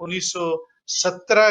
1917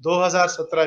1917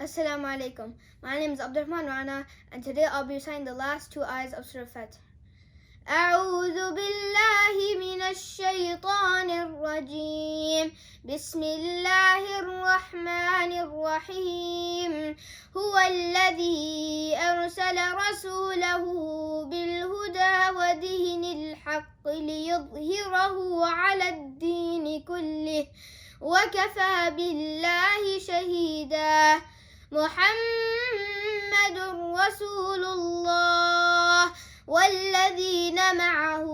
Assalamu alaikum. My name is Abdurrahman Rana, and today I'll be reciting the last two ayahs of Surah Fath. أعوذ بالله من الشيطان الرجيم بسم الله الرحمن الرحيم هو الذي أرسل رسوله بالهدى ودين الحق ليظهره على الدين كله وكفى بالله شهيدا محمد رسول الله والذين معه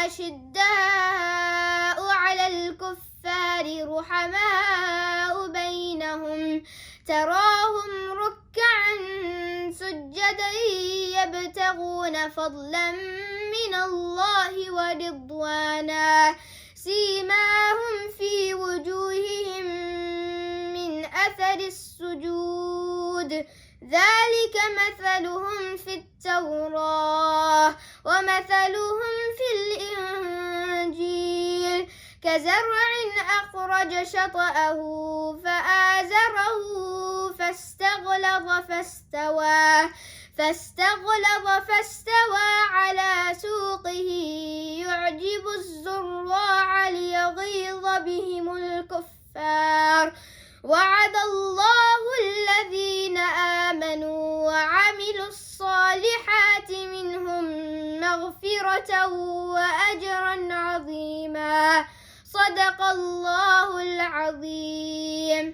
أشداء على الكفار رحماء بينهم تراهم ركعا سجدا يبتغون فضلا من الله ورضوانا سيماهم في وجوههم من أثر السجود ذلك مثلهم في التوراة ومثلهم في الإنجيل كزرع أخرج شطأه فآزره فاستغلظ على سوقه يعجب الزراع ليغيظ بهم الكفار وعد الله الذين آمنوا وعملوا الصالحات منهم مغفرة وأجرا عظيما صدق الله العظيم.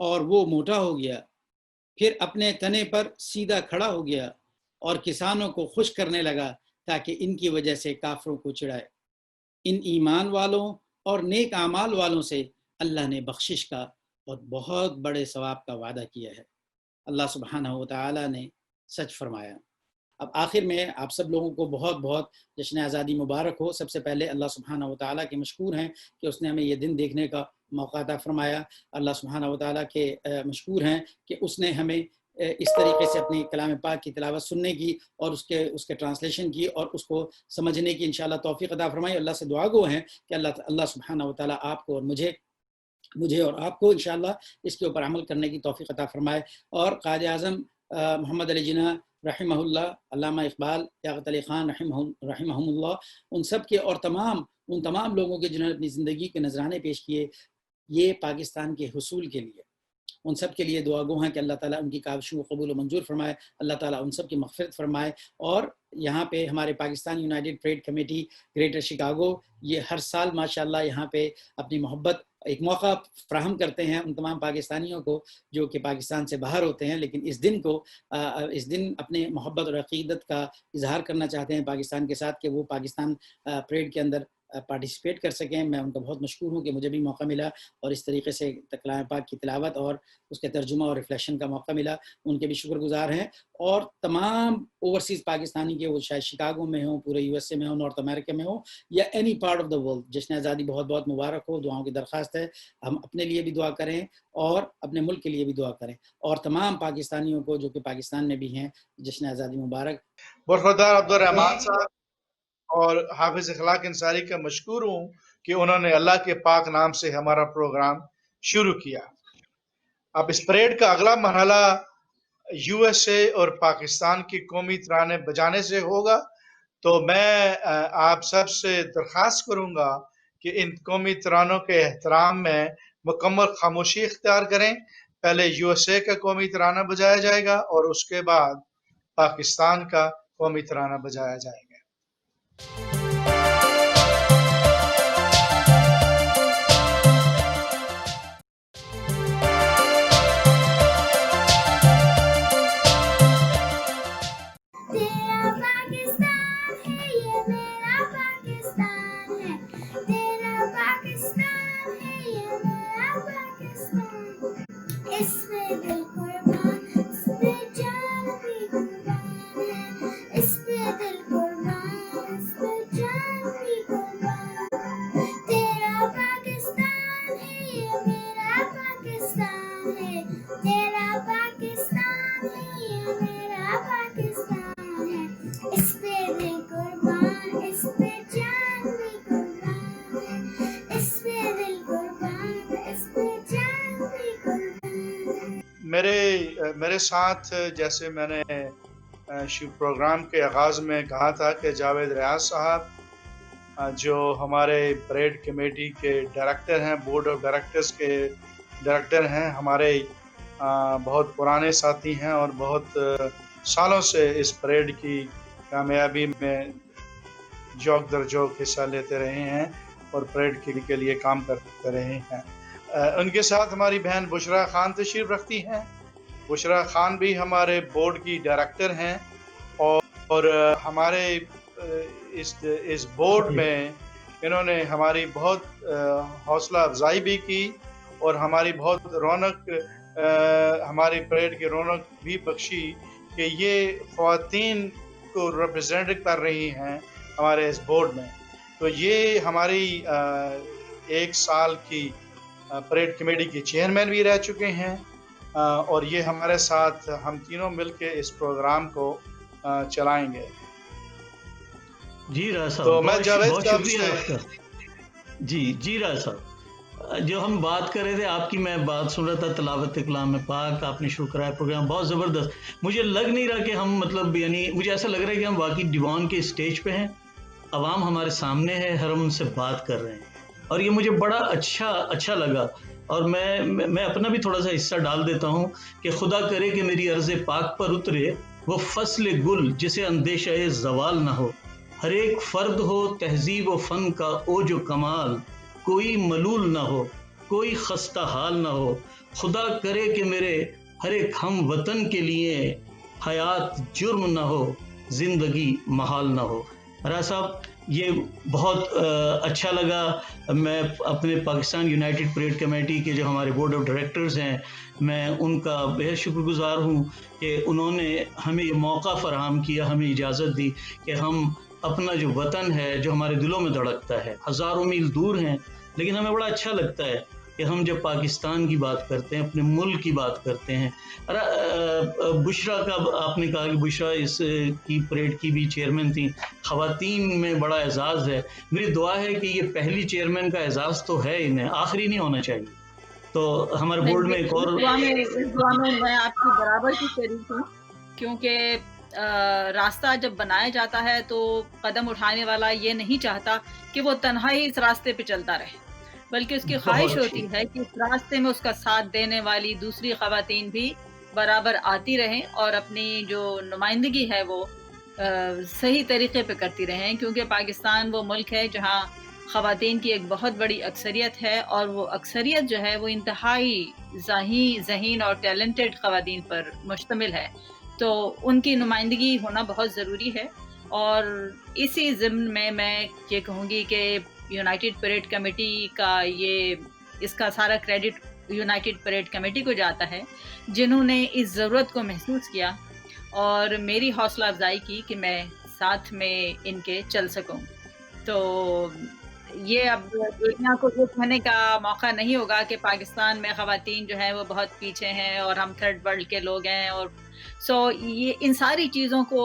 اور وہ موٹا ہو گیا، پھر اپنے تنے پر سیدھا کھڑا ہو گیا اور کسانوں کو خوش کرنے لگا تاکہ ان کی وجہ سے کافروں کو چڑھائے۔ ان ایمان والوں اور نیک اعمال والوں سے اللہ نے بخشش کا اور بہت بڑے ثواب کا وعدہ کیا ہے۔ اللہ سبحانہ و تعالیٰ نے سچ فرمایا۔ اب آخر میں آپ سب لوگوں کو بہت بہت جشن آزادی مبارک ہو۔ سب سے پہلے اللہ سبحانہ و تعالیٰ کے مشکور ہیں کہ اس نے ہمیں یہ دن دیکھنے کا موقع عطا فرمایا۔ اللہ سبحانہ و تعالیٰ کے مشکور ہیں کہ اس نے ہمیں اس طریقے سے اپنی کلام پاک کی تلاوت سننے کی اور اس کے ٹرانسلیشن کی اور اس کو سمجھنے کی انشاءاللہ توفیق عطا فرمائی۔ اللہ سے دعا گو ہیں کہ اللہ سبحانہ و تعالیٰ آپ کو اور مجھے اور آپ کو انشاءاللہ اس کے اوپر عمل کرنے کی توفیق عطا فرمائے۔ اور قائد اعظم محمد علی جناح رحمہ اللہ، علامہ اقبال، لیاقت علی خان رحمہم اللہ، ان سب کے اور ان تمام لوگوں کے جنہوں نے اپنی زندگی کے نذرانے پیش کیے یہ پاکستان کے حصول کے لیے، ان سب کے لیے دعا گو ہیں کہ اللہ تعالیٰ ان کی کاوشوں کو قبول و منظور فرمائے، اللہ تعالیٰ ان سب کی مغفرت فرمائے۔ اور یہاں پہ ہمارے Pakistan United Parade committee greater Chicago یہ ہر سال ماشاءاللہ یہاں پہ اپنی محبت ایک موقع فراہم کرتے ہیں ان تمام پاکستانیوں کو جو کہ پاکستان سے باہر ہوتے ہیں، لیکن اس دن اپنے محبت اور عقیدت کا اظہار کرنا چاہتے ہیں پاکستان کے ساتھ کہ وہ پاکستان پریڈ کے اندر پارٹیسپیٹ کر سکیں۔ میں ان کا بہت مشکور ہوں کہ مجھے بھی موقع ملا اور اس طریقے سے کلام پاک کی تلاوت اور اس کے ترجمہ اور ریفلیکشن کا موقع ملا، ان کے بھی شکر گزار ہیں۔ اور تمام اوورسیز پاکستانی کے، وہ شاید شکاگو میں ہوں، پورے یو ایس اے میں ہوں، نارتھ امریکہ میں ہوں یا any part of the world, جشن آزادی بہت بہت مبارک ہو۔ دعاؤں کی درخواست ہے ہم اپنے لیے بھی دعا کریں اور اپنے ملک کے لیے بھی دعا کریں، اور تمام پاکستانیوں کو جو کہ پاکستان میں بھی ہیں جشن آزادی مبارک۔ برخوردار عبدالرحمان صاحب اور حافظ اخلاق انصاری کا مشکور ہوں کہ انہوں نے اللہ کے پاک نام سے ہمارا پروگرام شروع کیا۔ اب اس پریڈ کا اگلا مرحلہ یو ایس اے اور پاکستان کی قومی ترانے بجانے سے ہوگا، تو میں آپ سب سے درخواست کروں گا کہ ان قومی ترانوں کے احترام میں مکمل خاموشی اختیار کریں۔ پہلے یو ایس اے کا قومی ترانہ بجایا جائے گا اور اس کے بعد پاکستان کا قومی ترانہ بجایا جائے گا۔ میرے ساتھ جیسے میں نے پروگرام کے آغاز میں کہا تھا کہ جاوید ریاض صاحب جو ہمارے پریڈ کمیٹی کے ڈائریکٹر ہیں، بورڈ آف ڈائریکٹرز کے ڈائریکٹر ہیں، ہمارے بہت پرانے ساتھی ہیں اور بہت سالوں سے اس پریڈ کی کامیابی میں جوک در جوک حصہ لیتے رہے ہیں اور پریڈ کے لیے کام کرتے رہے ہیں۔ ان کے ساتھ ہماری بہن بشرا خان تشریف رکھتی ہیں۔ بشرا خان بھی ہمارے بورڈ کی ڈائریکٹر ہیں اور ہمارے اس بورڈ میں انہوں نے ہماری بہت حوصلہ افزائی بھی کی اور ہماری بہت ہماری پریڈ کی رونق بھی بخشی کہ یہ خواتین کو ریپرزینٹ کر رہی ہیں ہمارے اس بورڈ میں۔ تو یہ ہماری 1 سال کی پریڈ کمیٹی کی چیئرمین بھی رہ چکے ہیں اور یہ ہمارے ساتھ ہم تینوں مل کے اس پروگرام کو چلائیں گے۔ جی راز صاحب، تو میں بہت جاوید صاحب شکریہ آپ کا۔ جی راز صاحب، جو ہم بات کر رہے تھے، آپ کی میں بات سن رہا تھا تلاوت کلام پاک، آپ نے شروع کرایا پروگرام بہت زبردست۔ مجھے لگ نہیں رہا کہ ہم مجھے ایسا لگ رہا ہے کہ ہم واقعی دیوان کے اسٹیج پہ ہیں، عوام ہمارے سامنے ہے، ہم ان سے بات کر رہے ہیں اور یہ مجھے بڑا اچھا لگا۔ اور میں اپنا بھی تھوڑا سا حصہ ڈال دیتا ہوں کہ خدا کرے کہ میری عرض پاک پر اترے وہ فصل گل جسے اندیشہ زوال نہ ہو، ہر ایک فرد ہو تہذیب و فن کا اوج و کمال، کوئی ملول نہ ہو، کوئی خستہ حال نہ ہو، خدا کرے کہ میرے ہر ایک ہم وطن کے لیے حیات جرم نہ ہو، زندگی محال نہ ہو۔ راز صاحب یہ بہت اچھا لگا، میں اپنے پاکستان یونائٹڈ پریڈ کمیٹی کے جو ہمارے بورڈ آف ڈائریکٹرز ہیں، میں ان کا بہت شکر گزار ہوں کہ انہوں نے ہمیں یہ موقع فراہم کیا، ہمیں اجازت دی کہ ہم اپنا جو وطن ہے جو ہمارے دلوں میں دھڑکتا ہے، ہزاروں میل دور ہیں لیکن ہمیں بڑا اچھا لگتا ہے کہ ہم جب پاکستان کی بات کرتے ہیں، اپنے ملک کی بات کرتے ہیں۔ بشرا کا آپ نے کہا کہ بشرا اس کی پریڈ کی بھی چیئرمین تھیں، خواتین میں بڑا اعزاز ہے، میری دعا ہے کہ یہ پہلی چیئرمین کا اعزاز تو ہے، انہیں آخری نہیں ہونا چاہیے۔ تو ہمارے بورڈ میں ایک اور اس دعا میں میں آپ کی برابر کی شریک ہوں، کیونکہ راستہ جب بنایا جاتا ہے تو قدم اٹھانے والا یہ نہیں چاہتا کہ وہ تنہا ہی اس راستے پہ چلتا رہے، بلکہ اس کی خواہش ہوتی ہے کہ اس راستے میں اس کا ساتھ دینے والی دوسری خواتین بھی برابر آتی رہیں اور اپنی جو نمائندگی ہے وہ صحیح طریقے پہ کرتی رہیں، کیونکہ پاکستان وہ ملک ہے جہاں خواتین کی ایک بہت بڑی اکثریت ہے، اور وہ اکثریت جو ہے وہ انتہائی ذہین اور ٹیلنٹڈ خواتین پر مشتمل ہے، تو ان کی نمائندگی ہونا بہت ضروری ہے۔ اور اسی ضمن میں یہ کہوں گی کہ یونائٹڈ پریڈ کمیٹی کا اس کا سارا کریڈٹ یونائٹڈ پریڈ کمیٹی کو جاتا ہے، جنہوں نے اس ضرورت کو محسوس کیا اور میری حوصلہ افزائی کی کہ میں ساتھ میں ان کے چل سکوں۔ تو یہ اب دنیا کو یہ کہنے کا موقع نہیں ہوگا کہ پاکستان میں خواتین جو ہیں وہ بہت پیچھے ہیں اور ہم تھرڈ ورلڈ کے لوگ ہیں، اور یہ ان ساری چیزوں کو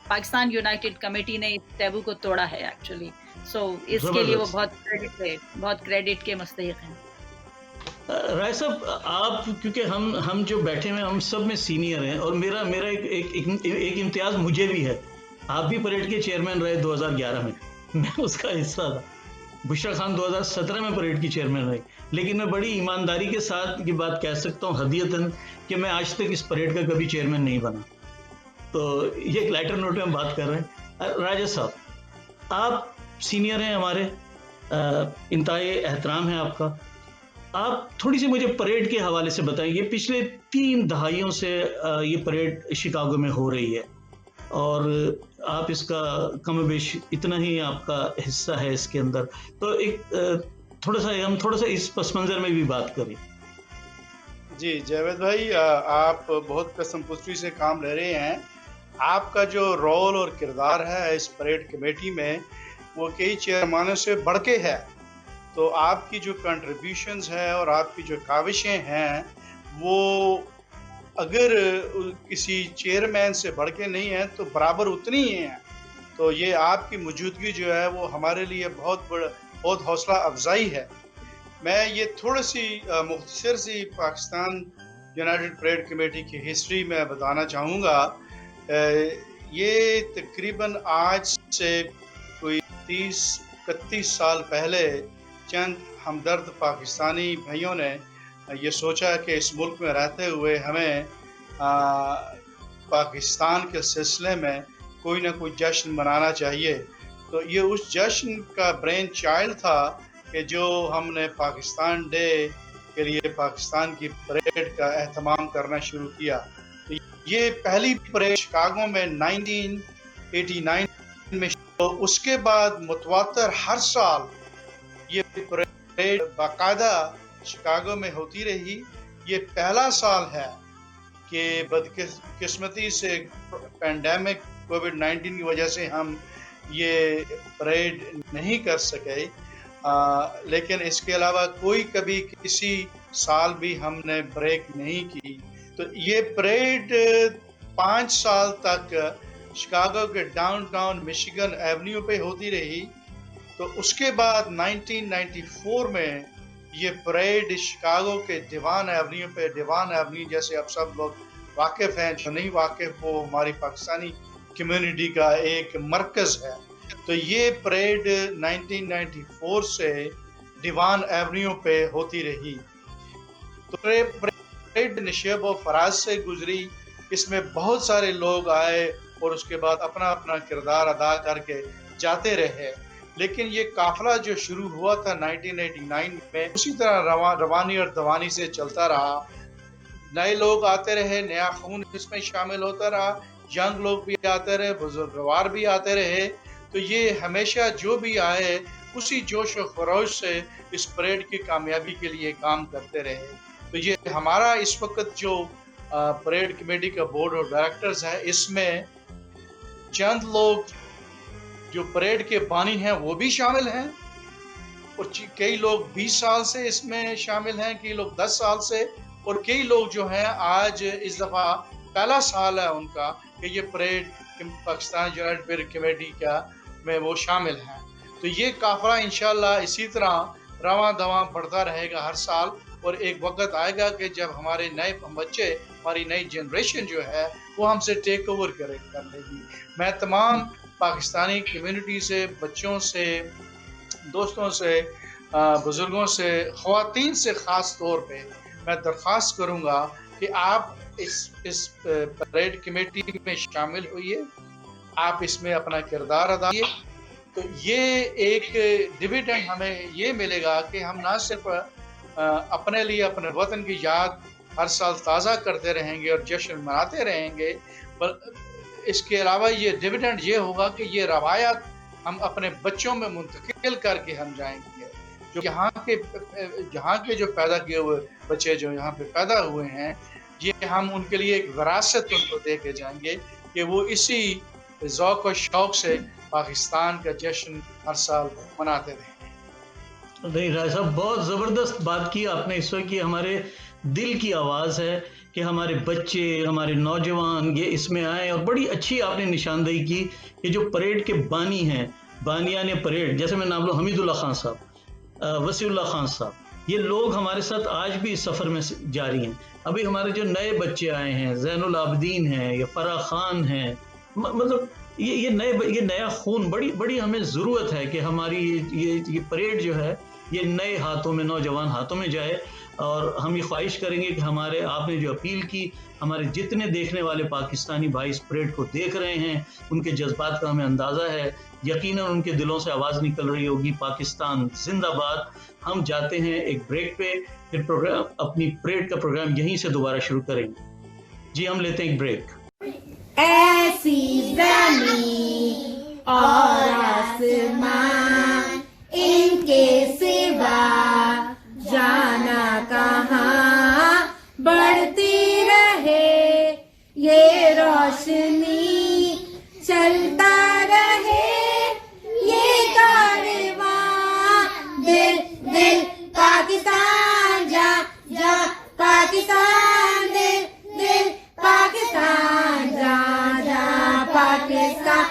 پاکستان یونائٹڈ کمیٹی نے اس ٹیبو کو توڑا ہے ایکچولی، اس کے لیے وہ بہت کریڈٹ کے مستحق ہیں۔ رائے صاحب آپ کیونکہ ہم جو بیٹھے ہیں ہم سب میں سینئر ہیں، اور میرا ایک امتیاز مجھے بھی ہے، آپ بھی پریڈ کے چیئرمین رہے 2011 میں، میں اس کا حصہ تھا، بشرا خان 2017 میں پریڈ کی چیئرمین رہی، لیکن میں بڑی ایمانداری کے ساتھ یہ بات کہہ سکتا ہوں ہدیتاً کہ میں آج تک اس پریڈ کا کبھی چیئرمین نہیں بنا۔ تو یہ ایک لائٹر نوٹ میں ہم بات کر رہے ہیں۔ راجہ صاحب آپ سینئر ہیں ہمارے، انتہائی احترام ہے آپ کا، آپ تھوڑی سی مجھے پریڈ کے حوالے سے بتائیں۔ یہ پچھلے 3 دہائیوں سے یہ پریڈ شکاگو میں ہو رہی ہے، اور آپ اس کا کم و بیش اتنا ہی آپ کا حصہ ہے اس کے اندر، تو ہم تھوڑا سا اس پس منظر میں بھی بات کریں۔ جی جاوید بھائی، آپ بہت قسم پشتی سے کام لے رہے ہیں۔ آپ کا جو رول اور کردار ہے اس پریڈ کمیٹی میں وہ کئی چیئرمینوں سے بڑھ کے ہے، تو آپ کی جو کنٹریبیوشنز ہیں اور آپ کی جو کاوشیں ہیں وہ اگر کسی چیئرمین سے بڑھ کے نہیں ہیں تو برابر اتنی ہی ہیں، تو یہ آپ کی موجودگی جو ہے وہ ہمارے لیے بہت حوصلہ افزائی ہے۔ میں یہ تھوڑی سی مختصر سی پاکستان یونائٹڈ پریڈ کمیٹی کی ہسٹری میں بتانا چاہوں گا۔ یہ تقریباً آج سے کوئی 30-31 سال پہلے چند ہمدرد پاکستانی بھائیوں نے یہ سوچا کہ اس ملک میں رہتے ہوئے ہمیں پاکستان کے سلسلے میں کوئی نہ کوئی جشن منانا چاہیے، تو یہ اس جشن کا برین چائلڈ تھا کہ جو ہم نے پاکستان ڈے کے لیے پاکستان کی پریڈ کا اہتمام کرنا شروع کیا۔ تو یہ پہلی پریڈ شکاگو میں 1989 میں، تو اس کے بعد متواتر ہر سال یہ پریڈ باقاعدہ شکاگو میں ہوتی رہی۔ یہ پہلا سال ہے کہ بدقسمتی سے پینڈیمک کووڈ-19 کی وجہ سے ہم یہ پریڈ نہیں کر سکے، لیکن اس کے علاوہ کبھی کسی سال بھی ہم نے بریک نہیں کی۔ تو یہ پریڈ 5 سال تک شکاگو کے ڈاؤن ٹاؤن مشیگن ایونیو پہ ہوتی رہی۔ تو اس کے بعد 1994 میں یہ پریڈ شکاگو کے ڈیوان ایونیو پہ، ڈیوان ایونیو جیسے اب سب لوگ واقف ہیں، جو نہیں واقف وہ ہماری پاکستانی کمیونٹی کا ایک مرکز ہے۔ تو یہ پریڈ 1994 سے ڈیوان ایونیو پہ ہوتی رہی۔ تو پریڈ نشیب و فراز سے گزری، اس میں بہت سارے لوگ آئے اور اس کے بعد اپنا اپنا کردار ادا کر کے جاتے رہے، لیکن یہ قافلہ جو شروع ہوا تھا 1989 میں اسی طرح روانی اور دوانی سے چلتا رہا. نئے لوگ آتے رہے, نیا خون اس میں شامل ہوتا رہا, ینگ لوگ بھی آتے رہے, بزرگوار بھی آتے رہے. تو یہ ہمیشہ جو بھی آئے اسی جوش و خروش سے اس پریڈ کی کامیابی کے لیے کام کرتے رہے. تو یہ ہمارا اس وقت جو پریڈ کمیٹی کا بورڈ آف ڈائریکٹرز ہے, اس میں چند لوگ جو پریڈ کے بانی ہیں وہ بھی شامل ہیں, اور کئی لوگ 20 سال سے اس میں شامل ہیں, کئی لوگ 10 سال سے, اور کئی لوگ جو ہیں آج اس دفعہ پہلا سال ہے ان کا کہ یہ parade Pakistan United Parade committee کا میں وہ شامل ہیں. تو یہ قافلہ انشاءاللہ اسی طرح رواں دواں بڑھتا رہے گا ہر سال, اور ایک وقت آئے گا کہ جب ہمارے نئے بچے, ہماری نئی جنریشن جو ہے وہ ہم سے ٹیک اوور کر لے گی. میں تمام پاکستانی کمیونٹی سے, بچوں سے, دوستوں سے, بزرگوں سے, خواتین سے خاص طور پہ میں درخواست کروں گا کہ آپ اس پریڈ کمیٹی میں شامل ہوئیے, آپ اس میں اپنا کردار ادا کیجیے. تو یہ ایک ڈویڈنڈ ہمیں یہ ملے گا کہ ہم نہ صرف اپنے لیے اپنے وطن کی یاد ہر سال تازہ کرتے رہیں گے اور جشن مناتے رہیں گے, اس کے علاوہ یہ ڈویڈنڈ یہ ہوگا کہ یہ روایات ہم اپنے بچوں میں منتقل کر کے ہم جائیں گے. جو یہاں کے جو پیدا کیے ہوئے بچے جو یہاں پہ پیدا ہوئے ہیں, یہ ہم ان کے لیے ایک وراثت ان کو دے کے جائیں گے کہ وہ اسی ذوق و شوق سے پاکستان کا جشن ہر سال مناتے رہیں. نہیں رائے صاحب, بہت زبردست بات کی آپ نے اس وقت. یہ ہمارے دل کی آواز ہے کہ ہمارے بچے, ہمارے نوجوان یہ اس میں آئیں, اور بڑی اچھی آپ نے نشاندہی کی کہ جو پریڈ کے بانی ہیں, بانیان پریڈ, جیسے میں نام لوں حمید اللہ خان صاحب, وسیع اللہ خان صاحب, یہ لوگ ہمارے ساتھ آج بھی اس سفر میں جاری ہیں. ابھی ہمارے جو نئے بچے آئے ہیں, زین العابدین ہیں یا فرح خان ہیں, مطلب یہ نیا خون, بڑی ہمیں ضرورت ہے کہ ہماری یہ پریڈ جو ہے یہ نئے ہاتھوں میں, نوجوان ہاتھوں میں جائے. اور ہم یہ خواہش کریں گے کہ ہمارے, آپ نے جو اپیل کی, ہمارے جتنے دیکھنے والے پاکستانی بھائی اس پریڈ کو دیکھ رہے ہیں, ان کے جذبات کا ہمیں اندازہ ہے. یقیناً ان کے دلوں سے آواز نکل رہی ہوگی پاکستان زندہ باد. ہم جاتے ہیں ایک بریک پہ, پھر پروگرام, اپنی پریڈ کا پروگرام یہیں سے دوبارہ شروع کریں گے. جی ہم لیتے ہیں ایک بریک. ایسی زمین اور آسمان ان کے سوا جانا کہاں, بڑھتی رہے یہ روشنی, چلتا رہے یہ کارواں, دل دل پاکستان جا جا, پاکستان دل دل پاکستان جا جا, پاکستان.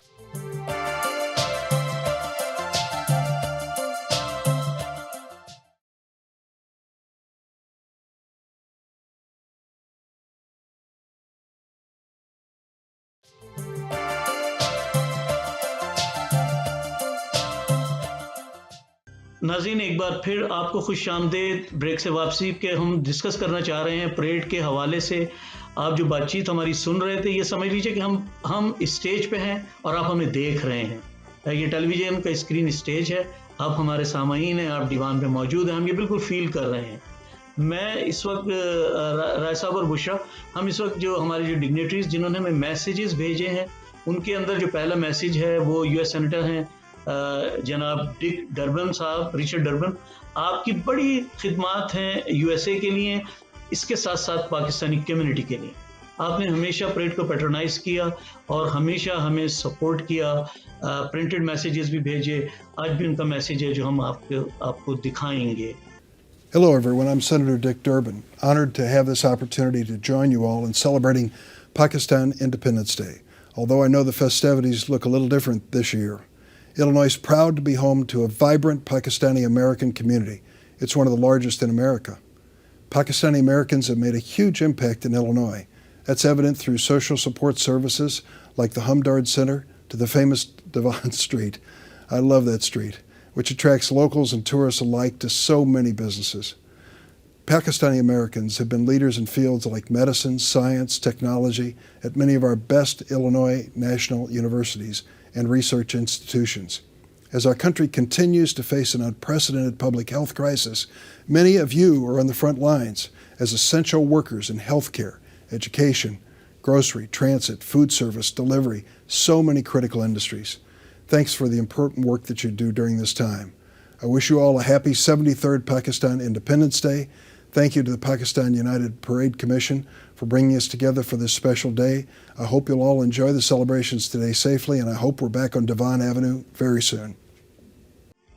ناظرین, ایک بار پھر آپ کو خوش آمدید. بریک سے واپسی کے ہم ڈسکس کرنا چاہ رہے ہیں پریڈ کے حوالے سے. آپ جو بات چیت ہماری سن رہے تھے, یہ سمجھ لیجئے کہ ہم اسٹیج پہ ہیں اور آپ ہمیں دیکھ رہے ہیں. یہ ٹیلی ویژن کا اسکرین اسٹیج ہے, آپ ہمارے سامعین ہیں, آپ دیوان پہ موجود ہیں, ہم یہ بالکل فیل کر رہے ہیں. میں اس وقت رائے صاحب اور بشرا, ہم اس وقت جو ہمارے جو ڈگنیٹریز جنہوں نے ہمیں میسیجز بھیجے ہیں, ان کے اندر جو پہلا میسیج ہے وہ US سینیٹر ہیں جناب ڈک ڈربن صاحب, ریچرڈ ڈربن. آپ کی بڑی خدمات ہیں USA کے لیے, اس کے ساتھ ساتھ پاکستانی کمیونٹی کے لیے. آپ نے ہمیشہ پریڈ کو پیٹرنائز کیا اور ہمیشہ ہمیں سپورٹ کیا, پرنٹڈ میسیجز بھی بھیجے. آج بھی ان کا میسیج ہے جو ہم آپ کو دکھائیں گے. Hello everyone, I'm Senator Dick Durbin, honored to have this opportunity to join you all in celebrating Pakistan Independence Day. Although I know the festivities look a little different this year. Illinois is proud to be home to a vibrant Pakistani American community. It's one of the largest in America. Pakistani Americans have made a huge impact in Illinois. That's evident through social support services like the Humdard Center to the famous Devon Street. I love that street, which attracts locals and tourists alike to so many businesses. Pakistani Americans have been leaders in fields like medicine, science, technology at many of our best Illinois national universities and research institutions. As our country continues to face an unprecedented public health crisis, many of you are on the front lines as essential workers in healthcare, education, grocery, transit, food service, delivery, so many critical industries. Thanks for the important work that you do during this time. I wish you all a happy 73rd Pakistan Independence Day. Thank you to the Pakistan United Parade Commission for bringing us together for this special day. I hope you'll all enjoy the celebrations today safely, and I hope we're back on Devon Avenue very soon.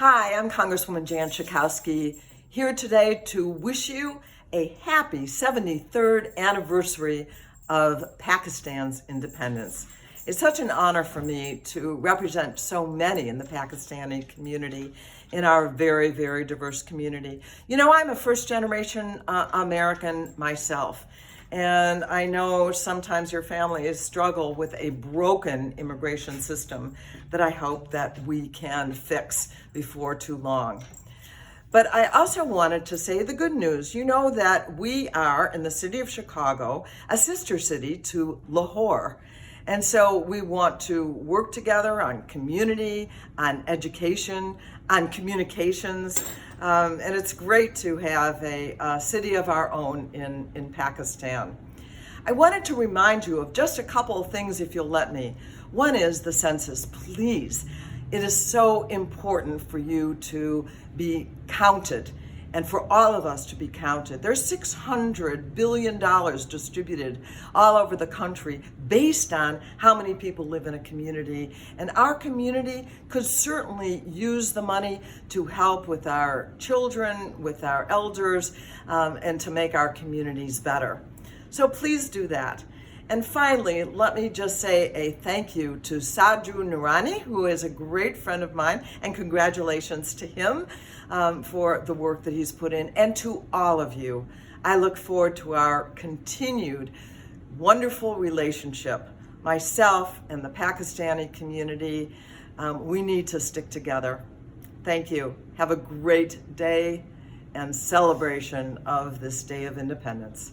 Hi, I'm Congresswoman Jan Schakowsky, here today to wish you a happy 73rd anniversary of Pakistan's independence. It's such an honor for me to represent so many in the Pakistani community, in our very, very diverse community. You know, I'm a first-generation American myself, and I know sometimes your families struggle with a broken immigration system that I hope that we can fix before too long. But I also wanted to say the good news. You know that we are, in the city of Chicago, a sister city to Lahore. And so we want to work together on community, on education, on communications. And it's great to have a city of our own in Pakistan. I wanted to remind you of just a couple of things, if you'll let me. One is the census, please. It is so important for you to be counted and for all of us to be counted. There's $600 billion distributed all over the country based on how many people live in a community. And our community could certainly use the money to help with our children, with our elders, and to make our communities better. So please do that. And finally, let me just say a thank you to Sadhu Nurani, who is a great friend of mine, and congratulations to him for the work that he's put in, and to all of you. I look forward to our continued wonderful relationship. Myself and the Pakistani community, we need to stick together. Thank you. Have a great day and celebration of this Day of Independence.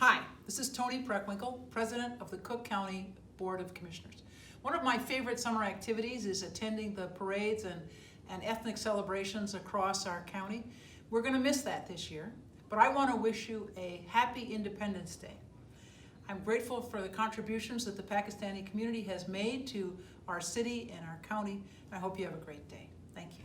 Hi, this is Tony Preckwinkle, President of the Cook County Board of Commissioners. One of my favorite summer activities is attending the parades and ethnic celebrations across our county. We're going to miss that this year, but I want to wish you a happy Independence Day. I'm grateful for the contributions that the Pakistani community has made to our city and our county. I hope you have a great day. Thank you.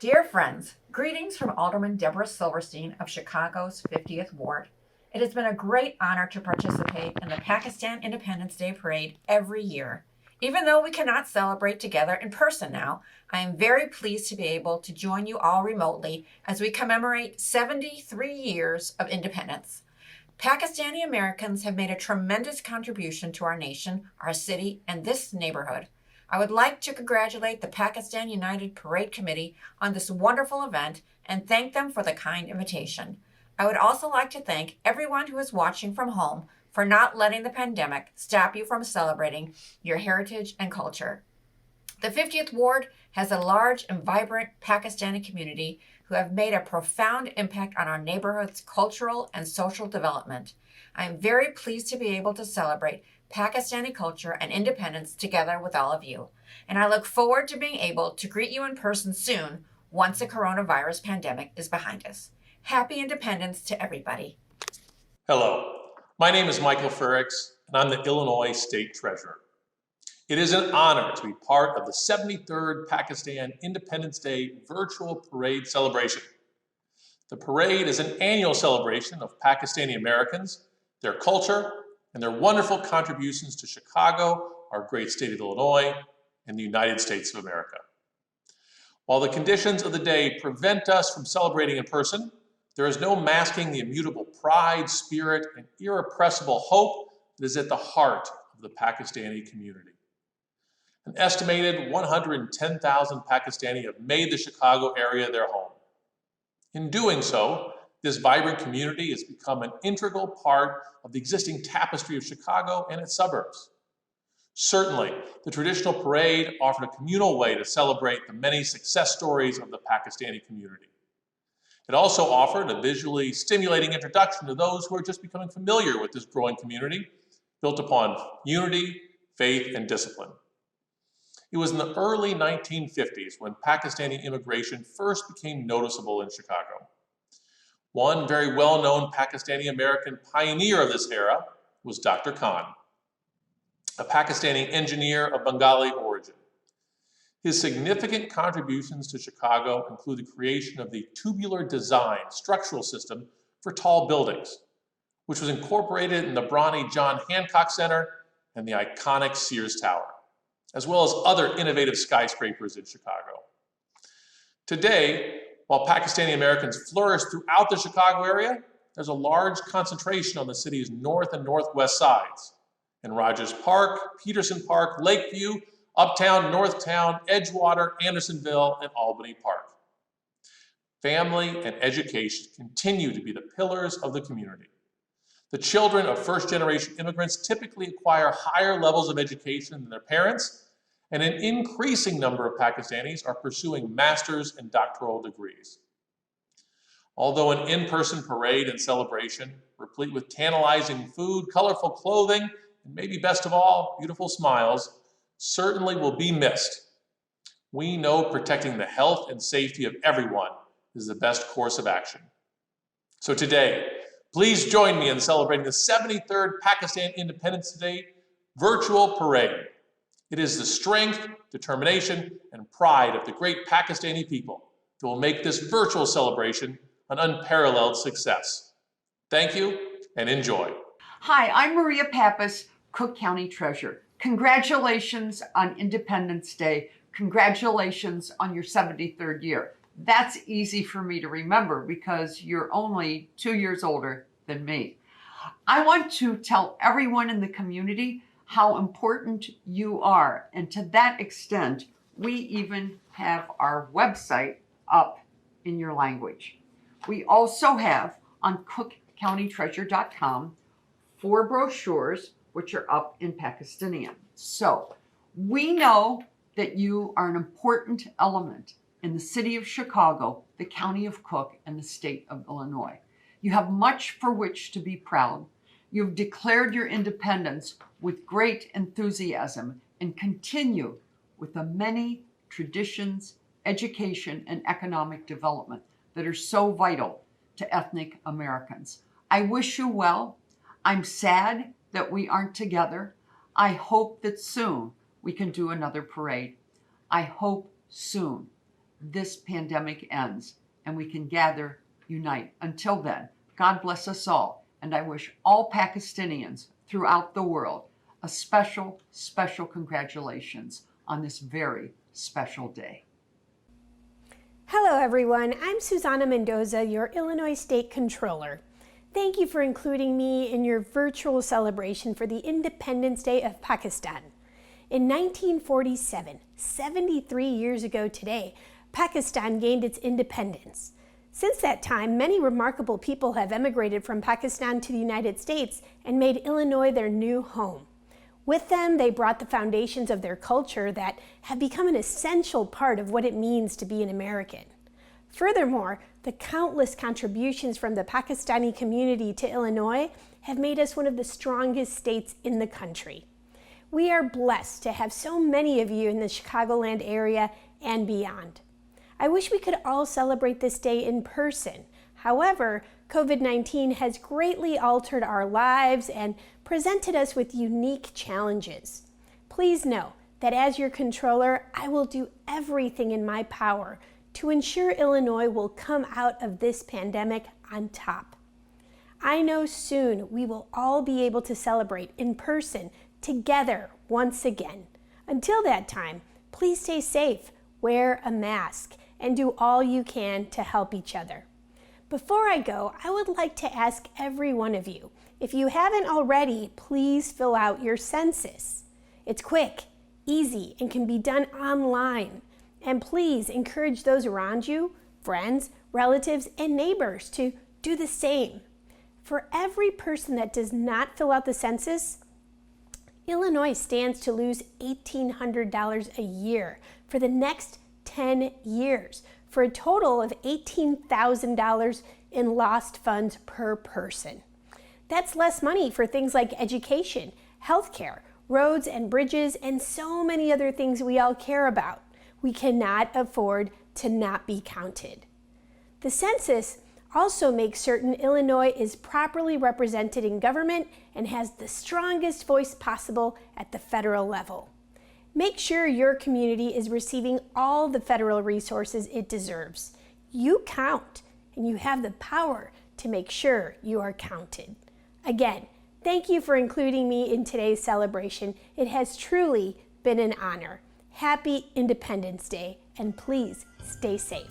Dear friends, greetings from Alderman Deborah Silverstein of Chicago's 50th Ward. It has been a great honor to participate in the Pakistan Independence Day Parade every year. Even though we cannot celebrate together in person now, I am very pleased to be able to join you all remotely as we commemorate 73 years of independence. Pakistani Americans have made a tremendous contribution to our nation, our city, and this neighborhood. I would like to congratulate the Pakistan United Parade Committee on this wonderful event and thank them for the kind invitation. I would also like to thank everyone who is watching from home for not letting the pandemic stop you from celebrating your heritage and culture. The 50th Ward has a large and vibrant Pakistani community who have made a profound impact on our neighborhood's cultural and social development. I am very pleased to be able to celebrate Pakistani culture and independence together with all of you. And I look forward to being able to greet you in person soon once the coronavirus pandemic is behind us. Happy Independence to everybody. Hello, my name is Michael Furix, and I'm the Illinois State Treasurer. It is an honor to be part of the 73rd Pakistan Independence Day virtual parade celebration. The parade is an annual celebration of Pakistani Americans, their culture, and their wonderful contributions to Chicago, our great state of Illinois, and the United States of America. While the conditions of the day prevent us from celebrating in person, there is no masking the immutable pride, spirit, and irrepressible hope that is at the heart of the Pakistani community. An estimated 110,000 Pakistani have made the Chicago area their home. In doing so, this vibrant community has become an integral part of the existing tapestry of Chicago and its suburbs. Certainly, the traditional parade offered a communal way to celebrate the many success stories of the Pakistani community. It also offered a visually stimulating introduction to those who are just becoming familiar with this growing community, built upon unity, faith, and discipline. It was in the early 1950s when Pakistani immigration first became noticeable in Chicago. One very well-known Pakistani American pioneer of this era was Dr. Khan, a Pakistani engineer of Bengali origin. His significant contributions to Chicago include the creation of the tubular design structural system for tall buildings, which was incorporated in the brawny John Hancock Center and the iconic Sears Tower, as well as other innovative skyscrapers in Chicago. Today, while Pakistani Americans flourish throughout the Chicago area, there's a large concentration on the city's north and northwest sides, in Rogers Park, Peterson Park, Lakeview, Uptown, Northtown, Edgewater, Andersonville, and Albany Park. Family and education continue to be the pillars of the community. The children of first-generation immigrants typically acquire higher levels of education than their parents, and an increasing number of Pakistanis are pursuing master's and doctoral degrees. Although an in-person parade and celebration, replete with tantalizing food, colorful clothing, and maybe best of all, beautiful smiles, certainly will be missed, we know protecting the health and safety of everyone is the best course of action. So today, please join me in celebrating the 73rd Pakistan Independence Day virtual parade. It is the strength, determination, and pride of the great Pakistani people that will make this virtual celebration an unparalleled success. Thank you and enjoy. Hi, I'm Maria Pappas, Cook County Treasurer. Congratulations on Independence Day. Congratulations on your 73rd year. That's easy for me to remember because you're only 2 years older than me. I want to tell everyone in the community how important you are. And to that extent, we even have our website up in your language. We also have on cookcountytreasure.com 4 brochures which are up in Pakistani. So we know that you are an important element in the city of Chicago, the county of Cook, and the state of Illinois. You have much for which to be proud. You've declared your independence with great enthusiasm and continue with the many traditions, education, and economic development that are so vital to ethnic Americans. I wish you well. I'm sad that we aren't together. I hope that soon we can do another parade. I hope soon this pandemic ends and we can gather, unite. Until then, God bless us all. And I wish all Pakistanians throughout the world a special, special congratulations on this very special day. Hello everyone, I'm Susana Mendoza, your Illinois State Controller. Thank you for including me in your virtual celebration for the Independence Day of Pakistan. In 1947, 73 years ago today, Pakistan gained its independence. Since that time, many remarkable people have emigrated from Pakistan to the United States and made Illinois their new home. With them, they brought the foundations of their culture that have become an essential part of what it means to be an American. Furthermore, the countless contributions from the Pakistani community to Illinois have made us one of the strongest states in the country. We are blessed to have so many of you in the Chicagoland area and beyond. I wish we could all celebrate this day in person. However, COVID-19 has greatly altered our lives and presented us with unique challenges. Please know that as your controller, I will do everything in my power to ensure Illinois will come out of this pandemic on top. I know soon we will all be able to celebrate in person together once again. Until that time, please stay safe, wear a mask, and do all you can to help each other. Before I go, I would like to ask every one of you, if you haven't already, please fill out your census. It's quick, easy, and can be done online. And please encourage those around you, friends, relatives, and neighbors to do the same. For every person that does not fill out the census, Illinois stands to lose $1,800 a year for the next 10 years, for a total of $18,000 in lost funds per person. That's less money for things like education, healthcare, roads and bridges, and so many other things we all care about. We cannot afford to not be counted. The census also makes certain Illinois is properly represented in government and has the strongest voice possible at the federal level. Make sure your community is receiving all the federal resources it deserves. You count, and you have the power to make sure you are counted. Again, thank you for including me in today's celebration. It has truly been an honor. Happy Independence Day, and please stay safe.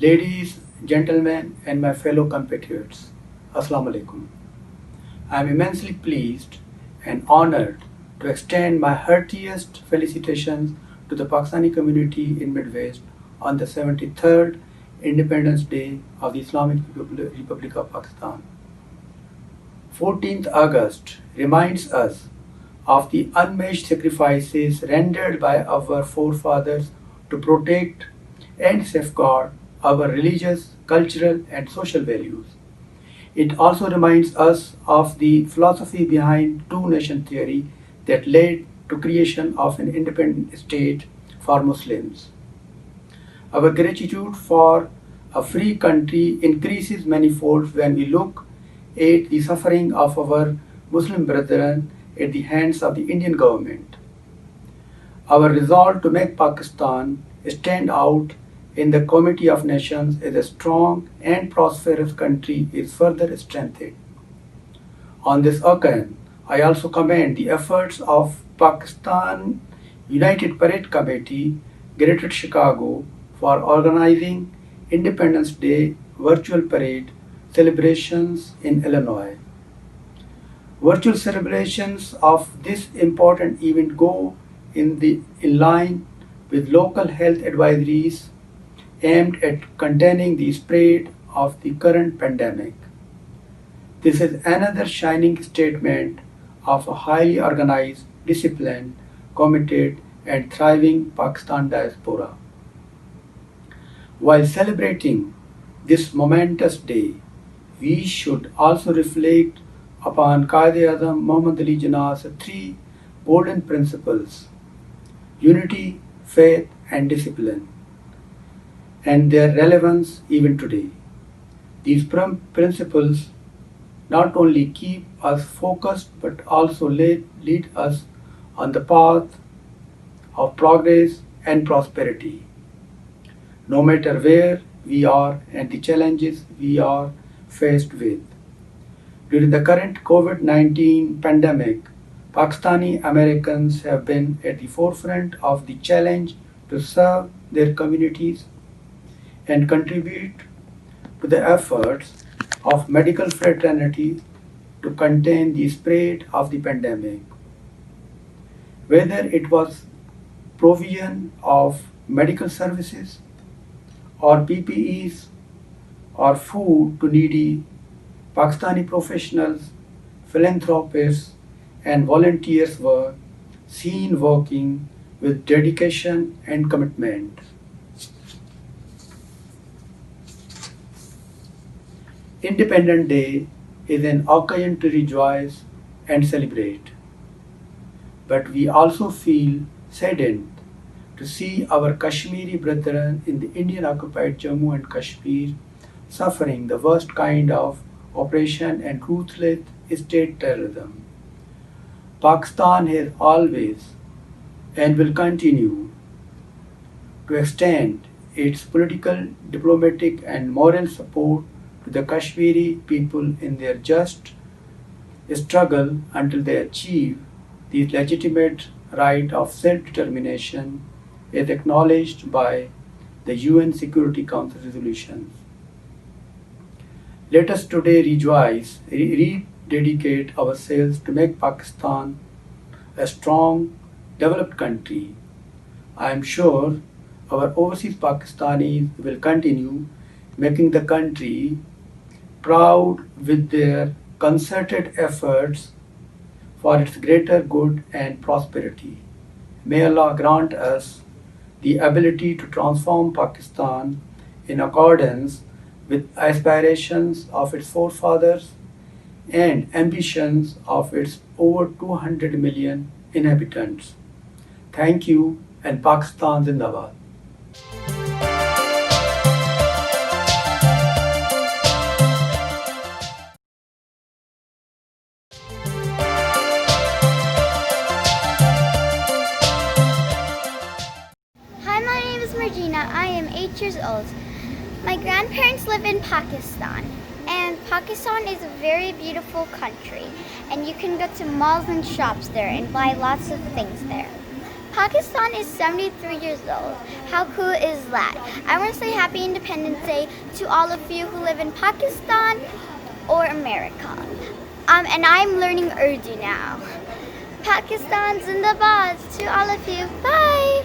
Ladies, gentlemen, and my fellow compatriots, Assalamu alaikum. I am immensely pleased and honored to extend my heartiest felicitations to the Pakistani community in Midwest on the 73rd Independence Day of the Islamic Republic of Pakistan. 14th August reminds us of the unmatched sacrifices rendered by our forefathers to protect and safeguard our religious, cultural, and social values. It also reminds us of the philosophy behind two-nation theory that laid to creation of an independent state for Muslims. Our gratitude for a free country increases manifold when we look at the suffering of our Muslim brethren at the hands of the Indian government. Our resolve to make Pakistan stand out in the Committee of Nations as a strong and prosperous country is further strengthened. On this occasion, I also commend the efforts of Pakistan United Parade Committee, Greater Chicago, for organizing Independence Day virtual parade celebrations in Illinois. Virtual celebrations of this important event go in line with local health advisories aimed at containing the spread of the current pandemic. This is another shining statement of a highly organized, disciplined, committed, and thriving Pakistan diaspora. While celebrating this momentous day, we should also reflect upon Quaid-e-Azam Muhammad Ali Jinnah's three golden principles: unity, faith, and discipline, and their relevance even today. These principles not only keep us focused but also lead us on the path of progress and prosperity. No matter where we are and the challenges we are faced with. During the current COVID-19 pandemic, Pakistani Americans have been at the forefront of the challenge to serve their communities and contribute to the efforts of medical fraternity to contain the spread of the pandemic. Whether it was provision of medical services or PPEs or food to needy, Pakistani professionals, philanthropists, and volunteers were seen working with dedication and commitment. Independence Day is an occasion to rejoice and celebrate, but we also feel saddened to see our Kashmiri brethren in the Indian-occupied Jammu and Kashmir suffering the worst kind of oppression and ruthless state terrorism. Pakistan has always and will continue to extend its political, diplomatic, and moral support to the Kashmiri people in their just struggle until they achieve the legitimate right of self-determination as acknowledged by the UN Security Council resolutions. Let us today rejoice, rededicate ourselves to make Pakistan a strong, developed country. I am sure our overseas Pakistanis will continue making the country proud with their concerted efforts for its greater good and prosperity. May Allah grant us the ability to transform Pakistan in accordance with aspirations of its forefathers and ambitions of its over 200 million inhabitants. Thank you, and Pakistan Zindabad. Hi, my name is Margina. I am 8 years old. My grandparents live in Pakistan, and Pakistan is a very beautiful country, and you can go to malls and shops there and buy lots of things there. Pakistan is 73 years old. How cool is that? I want to say Happy Independence Day to all of you who live in Pakistan or America. And I'm learning Urdu now. Pakistan Zindabad to all of you. Bye!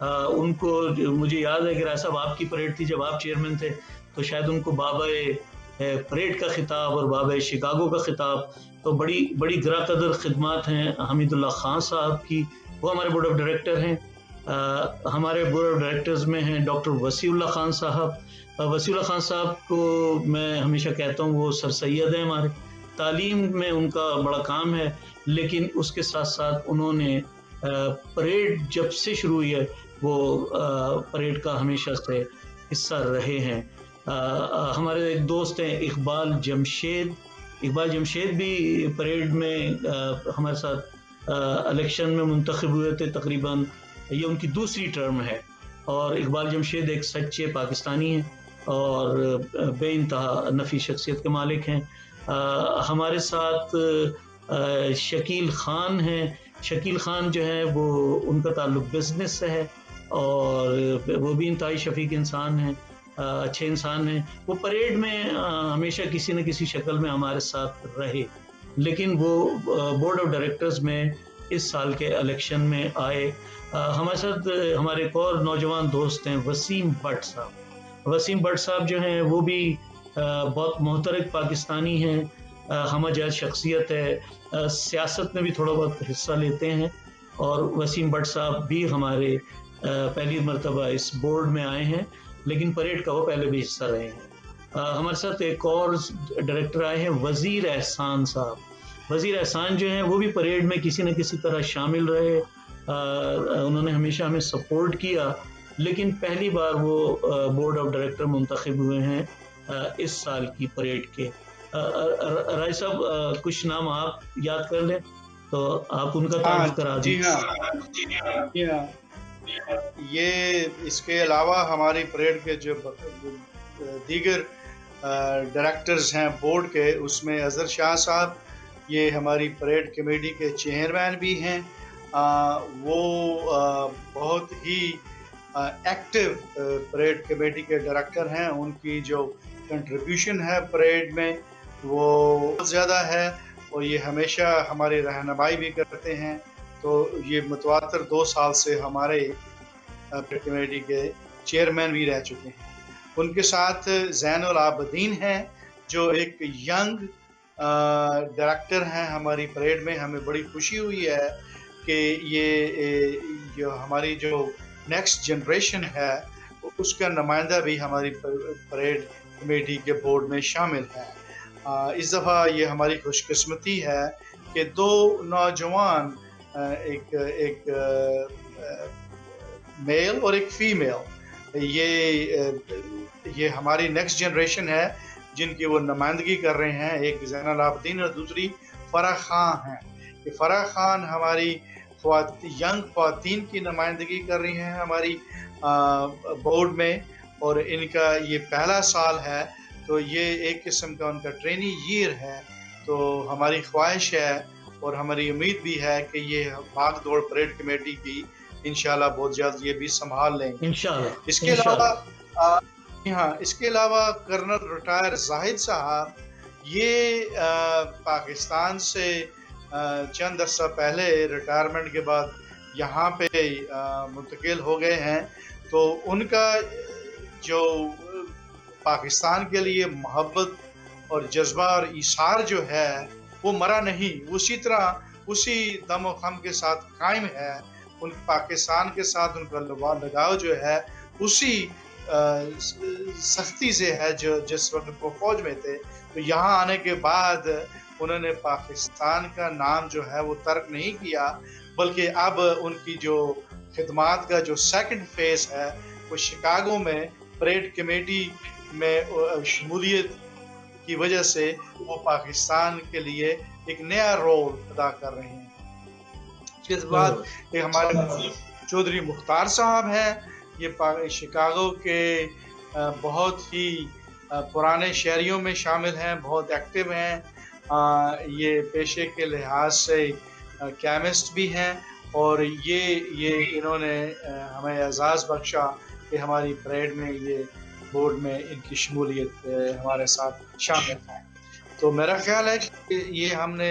ان کو مجھے یاد ہے کہ رائے صاحب آپ کی parade تھی جب آپ چیئرمین تھے، تو شاید ان کو بابا پریڈ کا خطاب اور بابا شکاگو کا خطاب، تو بڑی گراں قدر خدمات ہیں حمید اللہ خان صاحب کی، وہ ہمارے بورڈ آف ڈائریکٹر ہیں۔ ہمارے بورڈ آف ڈائریکٹرز میں ہیں ڈاکٹر وسیع اللہ خان صاحب۔ وسیع اللہ خان صاحب کو میں ہمیشہ کہتا ہوں وہ سر سید ہیں ہمارے، تعلیم میں ان کا بڑا کام ہے، لیکن اس کے ساتھ ساتھ انہوں نے پریڈ جب سے شروع ہوئی ہے وہ پریڈ کا ہمیشہ سے حصہ رہے ہیں۔ ہمارے ایک دوست ہیں اقبال جمشید بھی پریڈ میں ہمارے ساتھ الیکشن میں منتخب ہوئے تھے، تقریباً یہ ان کی دوسری ٹرم ہے، اور اقبال جمشید ایک سچے پاکستانی ہیں اور بے انتہا نفی شخصیت کے مالک ہیں۔ ہمارے ساتھ شکیل خان ہیں، شکیل خان جو ہے وہ ان کا تعلق بزنس سے ہے اور وہ بھی انتہائی شفیق انسان ہیں، اچھے انسان ہیں۔ وہ پریڈ میں ہمیشہ کسی نہ کسی شکل میں ہمارے ساتھ رہے، لیکن وہ بورڈ آف ڈائریکٹرز میں اس سال کے الیکشن میں آئے۔ ہمارے ساتھ ہمارے ایک اور نوجوان دوست ہیں وسیم بٹ صاحب۔ وسیم بٹ صاحب جو ہیں وہ بھی بہت محترم پاکستانی ہیں، ہمہ جہت شخصیت ہے، سیاست میں بھی تھوڑا بہت حصہ لیتے ہیں، اور وسیم بٹ صاحب بھی ہمارے پہلی مرتبہ اس بورڈ میں آئے ہیں، لیکن پریڈ کا وہ پہلے بھی حصہ رہے ہیں۔ ہمارے ساتھ ایک اور ڈائریکٹر آئے ہیں وزیر احسان صاحب۔ وزیر احسان جو ہیں وہ بھی پریڈ میں کسی نہ کسی طرح شامل رہے، انہوں نے ہمیشہ ہمیں سپورٹ کیا، لیکن پہلی بار وہ بورڈ آف ڈائریکٹر منتخب ہوئے ہیں اس سال کی پریڈ کے۔ رائے صاحب کچھ نام آپ یاد کر لیں تو آپ ان کا تعارف کرا دیں۔ جی ہاں، یہ اس کے علاوہ ہماری پریڈ کے جو دیگر ڈائریکٹرز ہیں بورڈ کے، اس میں اظہر شاہ صاحب یہ ہماری پریڈ کمیٹی کے چیئرمین بھی ہیں۔ وہ بہت ہی ایکٹیو پریڈ کمیٹی کے ڈائریکٹر ہیں، ان کی جو کنٹریبیوشن ہے پریڈ میں وہ بہت زیادہ ہے، اور یہ ہمیشہ ہماری رہنمائی بھی کرتے ہیں۔ تو یہ متواتر 2 سال سے ہمارے پریڈ کمیٹی کے چیئرمین بھی رہ چکے ہیں۔ ان کے ساتھ زین العابدین ہیں جو ایک ینگ ڈائریکٹر ہیں ہماری پریڈ میں۔ ہمیں بڑی خوشی ہوئی ہے کہ یہ ہماری جو نیکسٹ جنریشن ہے اس کا نمائندہ بھی ہماری پریڈ کمیٹی کے بورڈ میں شامل ہے۔ اس دفعہ یہ ہماری خوش قسمتی ہے کہ 2 نوجوان، ایک میل اور ایک فیمیل، یہ ہماری نیکسٹ جنریشن ہے جن کی وہ نمائندگی کر رہے ہیں۔ ایک زین العابدین اور دوسری فرح خان ہیں۔ یہ فرح خان ہماری ینگ خواتین کی نمائندگی کر رہی ہیں ہماری بورڈ میں، اور ان کا یہ پہلا سال ہے، تو یہ ایک قسم کا ان کا ٹریننگ ایئر ہے۔ تو ہماری خواہش ہے اور ہماری امید بھی ہے کہ یہ بھاگ دوڑ پریڈ کمیٹی کی انشاءاللہ بہت جلد یہ بھی سنبھال لیں گے انشاءاللہ۔ اس کے علاوہ کرنل ریٹائر زاہد صاحب، یہ پاکستان سے چند عرصہ پہلے ریٹائرمنٹ کے بعد یہاں پہ منتقل ہو گئے ہیں، تو ان کا جو پاکستان کے لیے محبت اور جذبہ اور ایثار جو ہے وہ مرا نہیں، اسی طرح اسی دم و خم کے ساتھ قائم ہے۔ ان پاکستان کے ساتھ ان کا لگاؤ جو ہے اسی سختی سے ہے جو جس وقت وہ فوج میں تھے۔ تو یہاں آنے کے بعد انہوں نے پاکستان کا نام جو ہے وہ ترک نہیں کیا، بلکہ اب ان کی جو خدمات کا جو سیکنڈ فیز ہے وہ شکاگو میں پریڈ کمیٹی میں شمولیت کی وجہ سے وہ پاکستان کے لیے ایک نیا رول ادا کر رہے ہیں۔ اس کے بعد ہمارے چودھری مختار صاحب ہیں، یہ شکاگو کے بہت ہی پرانے شہریوں میں شامل ہیں، بہت ایکٹیو ہیں، یہ پیشے کے لحاظ سے کیمسٹ بھی ہیں، اور یہ انہوں نے ہمیں اعزاز بخشا کہ ہماری پریڈ میں یہ بورڈ میں ان کی شمولیت ہمارے ساتھ شامل ہے۔ تو میرا خیال ہے کہ یہ ہم نے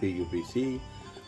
PUPC।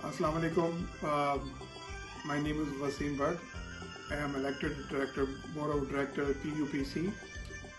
Assalamu alaikum. My name is Wasim Bhatt. I am elected director, board of director PUPC.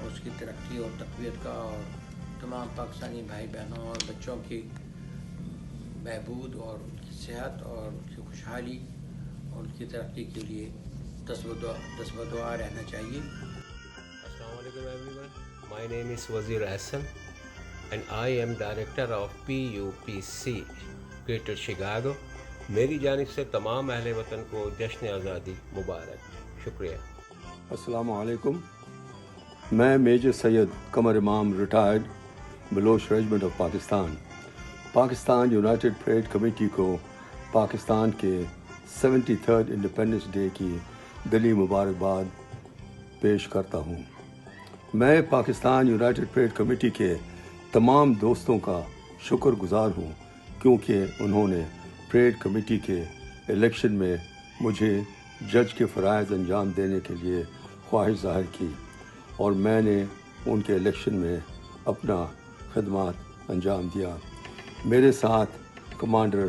اور اس کی ترقی اور تقویت کا، اور تمام پاکستانی بھائی بہنوں اور بچوں کی بہبود اور ان کی صحت اور ان کی خوشحالی اور ان کی ترقی کے لیے دست و دعا رہنا چاہیے. Assalamu alaikum everyone. My name is Wazir Hassan and I am Director of PUPC Greater Chicago. میری جانب سے تمام اہل وطن کو جشن آزادی مبارک. شکریہ. السلام علیکم. میں میجر سید قمر امام retired Baloch regiment of Pakistan Pakistan United Parade committee کو پاکستان کے 73rd انڈیپینڈنس ڈے کی دلی مبارکباد پیش کرتا ہوں. میں پاکستان یونائٹڈ پریڈ کمیٹی کے تمام دوستوں کا شکر گزار ہوں کیونکہ انہوں نے پریڈ کمیٹی کے الیکشن میں مجھے جج کے فرائض انجام دینے کے لیے خواہش ظاہر کی اور میں نے ان کے الیکشن میں اپنا خدمات انجام دیا. میرے ساتھ کمانڈر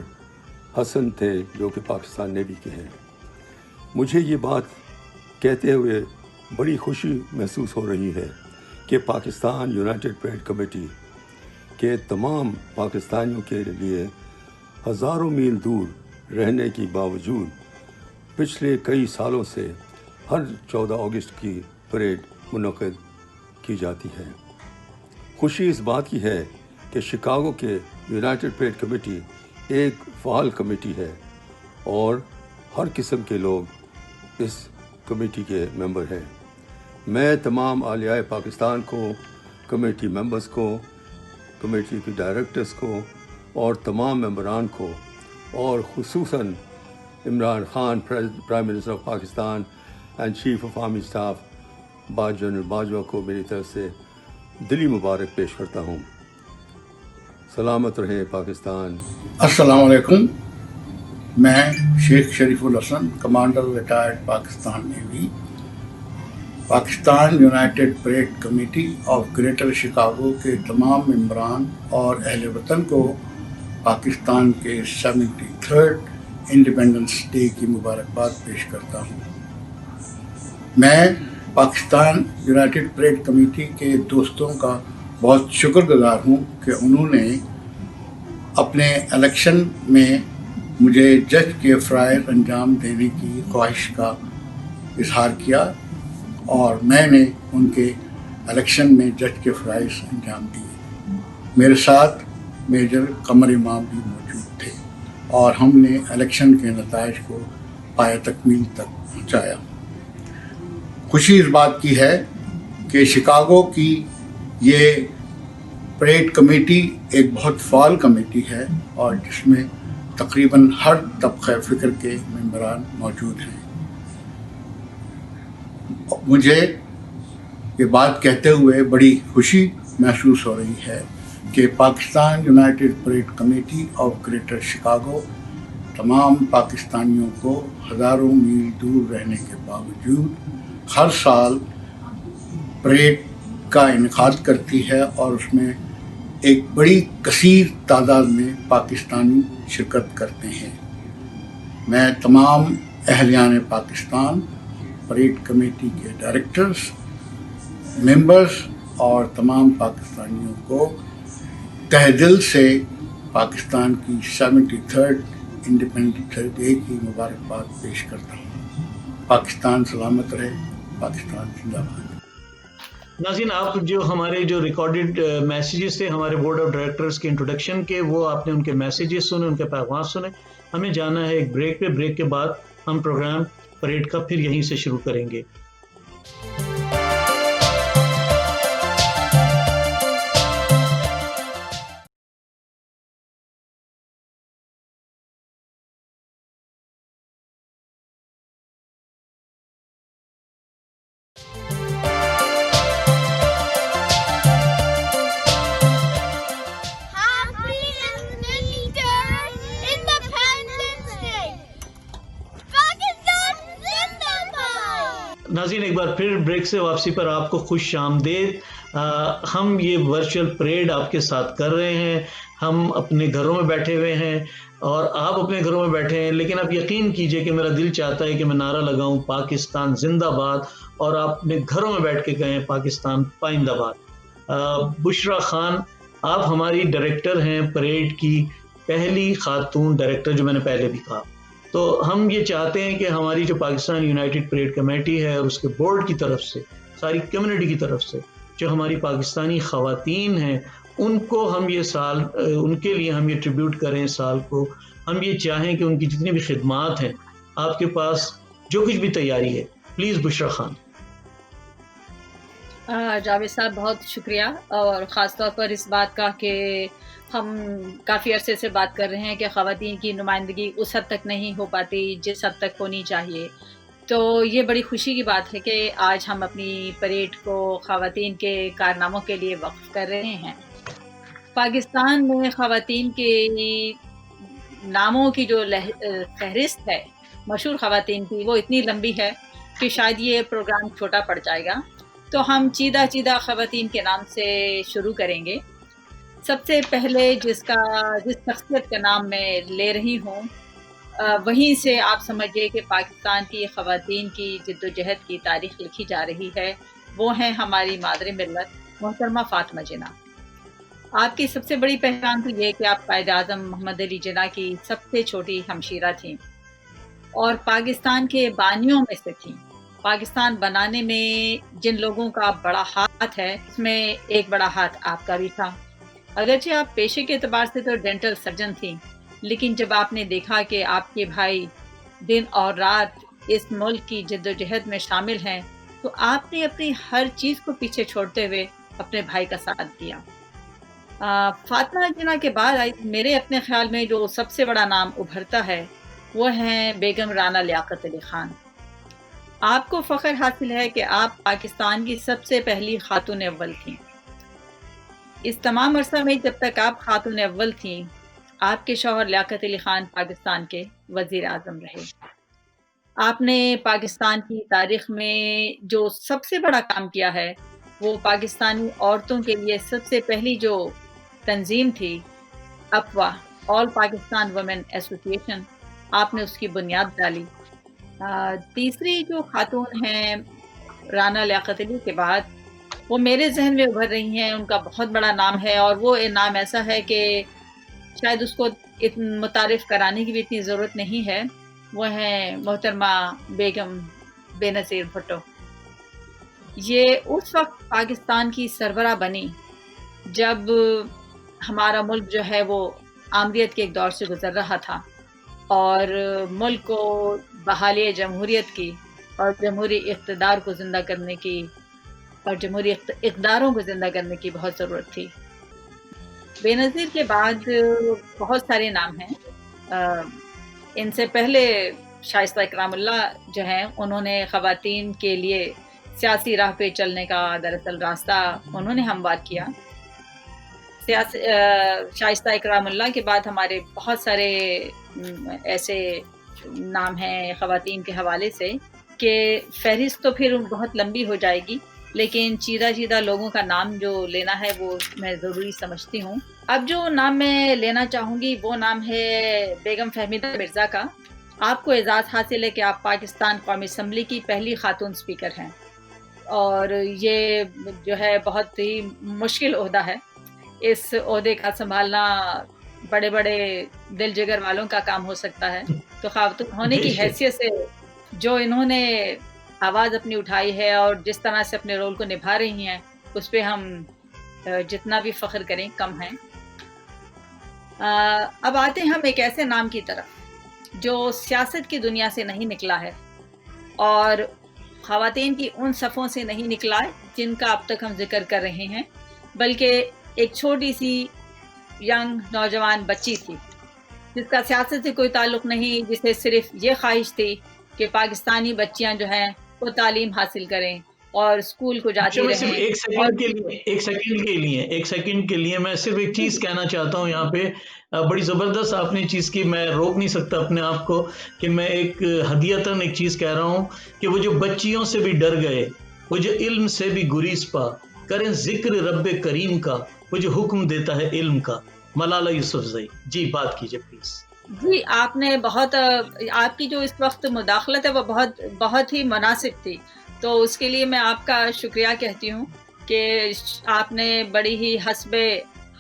حسن تھے جو کہ پاکستان نیوی کے ہیں. مجھے یہ بات کہتے ہوئے بڑی خوشی محسوس ہو رہی ہے کہ پاکستان یونائٹڈ پریڈ کمیٹی کے تمام پاکستانیوں کے لیے ہزاروں میل دور رہنے کے باوجود پچھلے کئی سالوں سے ہر 14 اگست کی پریڈ منعقد کی جاتی ہے. خوشی اس بات کی ہے کہ شکاگو کے یونائٹڈ پریڈ کمیٹی ایک فعال کمیٹی ہے اور ہر قسم کے لوگ اس کمیٹی کے ممبر ہیں. میں تمام اہلیہ پاکستان کو، کمیٹی ممبرز کو، کمیٹی کے ڈائریکٹرز کو اور تمام ممبران کو اور خصوصاً Imran Khan prime minister of Pakistan and chief of army staff general Bajwa کو میری طرف سے دلی مبارک پیش کرتا ہوں. سلامت رہے پاکستان. السلام علیکم. میں Sheikh Sharif ul-Hassan commander retired Pakistan Navy Pakistan United Parade Committee of Greater Chicago کے تمام ممبران اور اہل وطن کو پاکستان کے 73rd انڈیپینڈنس ڈے کی مبارکباد پیش کرتا ہوں. میں پاکستان یونائٹڈ پریڈ کمیٹی کے دوستوں کا بہت شکر گزار ہوں کہ انہوں نے اپنے الیکشن میں مجھے جج کے فرائض انجام دینے کی خواہش کا اظہار کیا اور میں نے ان کے الیکشن میں جج کے فرائض انجام دیے. میرے ساتھ میجر قمر امام بھی موجود تھے اور ہم نے الیکشن کے نتائج کو پایہ تکمیل تک پہنچایا. خوشی اس بات کی ہے کہ شکاگو کی یہ پریڈ کمیٹی ایک بہت فعال کمیٹی ہے اور جس میں تقریباً ہر طبقہ فکر کے ممبران موجود ہیں. مجھے یہ بات کہتے ہوئے بڑی خوشی محسوس ہو رہی ہے کہ Pakistan United Parade Committee of Greater Chicago تمام پاکستانیوں کو ہزاروں میل دور رہنے کے باوجود ہر سال پریڈ کا انعقاد کرتی ہے اور اس میں ایک بڑی کثیر تعداد میں پاکستانی شرکت کرتے ہیں. میں تمام اہلیان پاکستان، پریڈ کمیٹی کے ڈائریکٹرز، ممبرز اور تمام پاکستانیوں کو تہ دل سے پاکستان کی 73rd انڈیپینڈنس ڈے کی مبارکباد پیش کرتا ہوں. پاکستان سلامت رہے. پاکستان زندہ باد. ناظرین، آپ جو ہمارے جو ریکارڈڈ میسیجز تھے ہمارے بورڈ آف ڈائریکٹرز کے انٹروڈکشن کے، وہ آپ نے ان کے میسیجز سنے، ان کے پیغامات سنے. ہمیں جانا ہے ایک بریک پہ. بریک کے بعد ہم پروگرام پریڈ کا پھر یہیں سے شروع کریں گے. ناظرین، ایک بار پھر بریک سے واپسی پر آپ کو خوش آمدید. ہم یہ ورچوئل پریڈ آپ کے ساتھ کر رہے ہیں، ہم اپنے گھروں میں بیٹھے ہوئے ہیں اور آپ اپنے گھروں میں بیٹھے ہیں، لیکن آپ یقین کیجئے کہ میرا دل چاہتا ہے کہ میں نعرہ لگاؤں پاکستان زندہ باد، اور آپ اپنے گھروں میں بیٹھ کے کہیں پاکستان پائندہ باد۔ بشرا خان، آپ ہماری ڈائریکٹر ہیں پریڈ کی، پہلی خاتون ڈائریکٹر جو میں نے پہلے بھی کہا۔ تو ہم یہ چاہتے ہیں کہ ہماری جو پاکستان یونائٹڈ پریڈ کمیٹی ہے اور اس کے بورڈ کی طرف سے، ساری کمیونٹی کی طرف سے، جو ہماری پاکستانی خواتین ہیں، ان کو ہم یہ سال، ان کے لیے ہم یہ ٹریبیوٹ کریں اس سال کو۔ ہم یہ چاہیں کہ ان کی جتنی بھی خدمات ہیں، آپ کے پاس جو کچھ بھی تیاری ہے، پلیز بشرا خان۔ جاوید صاحب بہت شکریہ، اور خاص طور پر اس بات کا کہ ہم کافی عرصے سے بات کر رہے ہیں کہ خواتین کی نمائندگی اس حد تک نہیں ہو پاتی جس حد تک ہونی چاہیے۔ تو یہ بڑی خوشی کی بات ہے کہ آج ہم اپنی پریڈ کو خواتین کے کارناموں کے لیے وقف کر رہے ہیں۔ پاکستان میں خواتین کے ناموں کی جو فہرست ہے مشہور خواتین کی، وہ اتنی لمبی ہے کہ شاید یہ پروگرام چھوٹا پڑ جائے گا، تو ہم چیدہ خواتین کے نام سے شروع کریں گے۔ سب سے پہلے جس شخصیت کا نام میں لے رہی ہوں، وہیں سے آپ سمجھیے کہ پاکستان کی خواتین کی جد و جہد کی تاریخ لکھی جا رہی ہے۔ وہ ہیں ہماری مادر ملت محترمہ فاطمہ جناح۔ آپ کی سب سے بڑی پہچان تو یہ کہ آپ قائد اعظم محمد علی جناح کی سب سے چھوٹی ہمشیرہ تھیں اور پاکستان کے بانیوں میں سے تھیں۔ پاکستان بنانے میں جن لوگوں کا بڑا ہاتھ ہے، اس میں ایک بڑا ہاتھ آپ کا بھی تھا۔ اگرچہ آپ پیشے کے اعتبار سے تو ڈینٹل سرجن تھیں، لیکن جب آپ نے دیکھا کہ آپ کے بھائی دن اور رات اس ملک کی جد و جہد میں شامل ہیں، تو آپ نے اپنی ہر چیز کو پیچھے چھوڑتے ہوئے اپنے بھائی کا ساتھ دیا۔ فاطمہ جناح کے بعد میرے اپنے خیال میں جو سب سے بڑا نام ابھرتا ہے، وہ ہیں بیگم رانا لیاقت علی خان۔ آپ کو فخر حاصل ہے کہ آپ پاکستان کی سب سے پہلی خاتون اول تھیں۔ اس تمام عرصہ میں جب تک آپ خاتون اول تھیں، آپ کے شوہر لیاقت علی خان پاکستان کے وزیر اعظم رہے۔ آپ نے پاکستان کی تاریخ میں جو سب سے بڑا کام کیا ہے، وہ پاکستانی عورتوں کے لیے سب سے پہلی جو تنظیم تھی، افوا، آل پاکستان ویمن ایسوسیشن، آپ نے اس کی بنیاد ڈالی۔ تیسری جو خاتون ہیں رانا لیاقت علی کے بعد، وہ میرے ذہن میں ابھر رہی ہیں، ان کا بہت بڑا نام ہے، اور وہ نام ایسا ہے کہ شاید اس کو متعارف کرانے کی بھی اتنی ضرورت نہیں ہے۔ وہ ہیں محترمہ بیگم بے نظیر بھٹو۔ یہ اس وقت پاکستان کی سربراہ بنی جب ہمارا ملک جو ہے وہ آمریت کے ایک دور سے گزر رہا تھا، اور ملک کو بحالی جمہوریت کی اور جمہوری اقتدار کو زندہ کرنے کی اور جمہوری اقداروں کو زندہ کرنے کی بہت ضرورت تھی۔ بے نظیر کے بعد بہت سارے نام ہیں۔ ان سے پہلے شائستہ اکرام اللہ جو ہیں، انہوں نے خواتین کے لیے سیاسی راہ پہ چلنے کا دراصل راستہ انہوں نے ہموار کیا۔ شائستہ اکرام اللہ کے بعد ہمارے بہت سارے ایسے نام ہیں خواتین کے حوالے سے کہ فہرست تو پھر بہت لمبی ہو جائے گی، لیکن چیدہ لوگوں کا نام جو لینا ہے وہ میں ضروری سمجھتی ہوں۔ اب جو نام میں لینا چاہوں گی وہ نام ہے بیگم فہمیدہ مرزا کا۔ آپ کو اعزاز حاصل ہے کہ آپ پاکستان قومی اسمبلی کی پہلی خاتون اسپیکر ہیں، اور یہ جو ہے بہت ہی مشکل عہدہ ہے۔ اس عہدے کا سنبھالنا بڑے بڑے دل جگر والوں کا کام ہو سکتا ہے، تو خاتون ہونے کی حیثیت سے جو انہوں نے آواز اپنی اٹھائی ہے اور جس طرح سے اپنے رول کو نبھا رہی ہیں، اس پہ ہم جتنا بھی فخر کریں کم ہیں۔ اب آتے ہیں ہم ایک ایسے نام کی طرف جو سیاست کی دنیا سے نہیں نکلا ہے اور خواتین کی ان صفوں سے نہیں نکلا ہے جن کا اب تک ہم ذکر کر رہے ہیں، بلکہ ایک چھوٹی سی ینگ نوجوان بچی تھی جس کا سیاست سے کوئی تعلق نہیں، جسے صرف یہ خواہش تھی کہ پاکستانی بچیاں جو ہیں وہ تعلیم حاصل کریں اور اسکول کو جاتی رہیں۔ ایک سیکنڈ کے لیے میں صرف ایک چیز کہنا چاہتا ہوں یہاں پہ، بڑی زبردست آپ نے چیز کی، میں روک نہیں سکتا اپنے آپ کو کہ میں ایک ہدیتاً ایک چیز کہہ رہا ہوں کہ وہ جو بچیوں سے بھی ڈر گئے، وہ جو علم سے بھی گریز پا، کریں ذکر رب کریم کا، وہ جو حکم دیتا ہے علم کا. ملالہ یوسفزئی جی بات کیجیے پلیز. جی آپ نے آپ کی جو اس وقت مداخلت ہے وہ بہت ہی مناسب تھی، تو اس کے لیے میں آپ کا شکریہ کہتی ہوں کہ آپ نے بڑی ہی حسب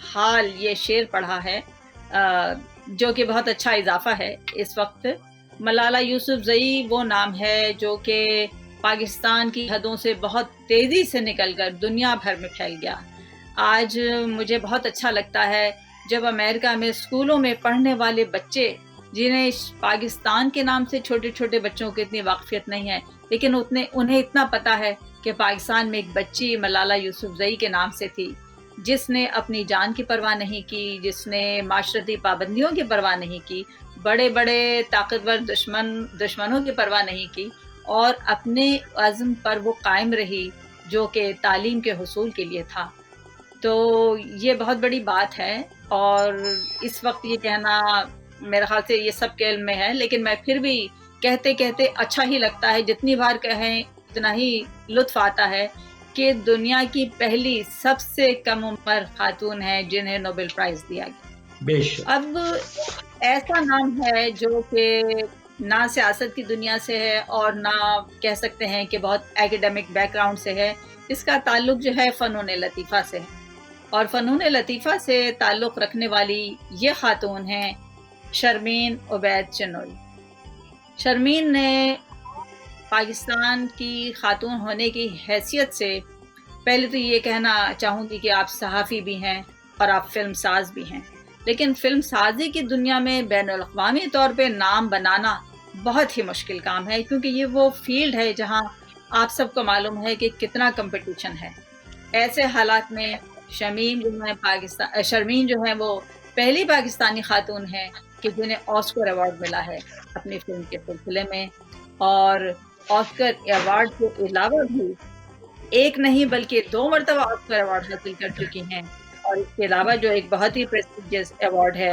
حال یہ شعر پڑھا ہے، جو کہ بہت اچھا اضافہ ہے اس وقت. ملالہ یوسفزئی وہ نام ہے جو کہ پاکستان کی حدوں سے بہت تیزی سے نکل کر دنیا بھر میں پھیل گیا. آج مجھے بہت اچھا لگتا ہے جب امریکہ میں اسکولوں میں پڑھنے والے بچے، جنہیں پاکستان کے نام سے چھوٹے چھوٹے بچوں کو اتنی واقفیت نہیں ہے، لیکن انہیں اتنا پتہ ہے کہ پاکستان میں ایک بچی ملالہ یوسفزئی کے نام سے تھی، جس نے اپنی جان کی پرواہ نہیں کی، جس نے معاشرتی پابندیوں کی پرواہ نہیں کی، بڑے بڑے طاقتور دشمنوں کی پرواہ نہیں کی، اور اپنے عزم پر وہ قائم رہی جو کہ تعلیم کے حصول کے لیے تھا. تو یہ بہت بڑی بات ہے، اور اس وقت یہ کہنا میرے خیال سے یہ سب کے علم میں ہے، لیکن میں پھر بھی کہتے کہتے اچھا ہی لگتا ہے، جتنی بار کہیں اتنا ہی لطف آتا ہے کہ دنیا کی پہلی سب سے کم عمر خاتون ہیں جنہیں نوبل پرائز دیا گیا. اب ایسا نام ہے جو کہ نہ سیاست کی دنیا سے ہے اور نہ کہہ سکتے ہیں کہ بہت ایکیڈیمک بیک گراؤنڈ سے ہے. اس کا تعلق جو ہے فنون لطیفہ سے ہے، اور فنون لطیفہ سے تعلق رکھنے والی یہ خاتون ہیں شرمین عبید چنوئی. شرمین نے پاکستان کی خاتون ہونے کی حیثیت سے پہلے تو یہ کہنا چاہوں گی کہ آپ صحافی بھی ہیں اور آپ فلم ساز بھی ہیں، لیکن فلم سازی کی دنیا میں بین الاقوامی طور پہ نام بنانا بہت ہی مشکل کام ہے، کیونکہ یہ وہ فیلڈ ہے جہاں آپ سب کو معلوم ہے کہ کتنا کمپٹیشن ہے. ایسے حالات میں شرمین جو ہیں وہ پہلی پاکستانی خاتون ہیں کہ جنہیں آسکر ایوارڈ ملا ہے اپنی فلم کے سلسلے میں، اور آسکر ایوارڈ کے علاوہ بھی ایک نہیں بلکہ 2 مرتبہ آسکر ایوارڈ حاصل کر چکی ہیں، اور اس کے علاوہ جو ایک بہت ہی پریسٹیجیس ایوارڈ ہے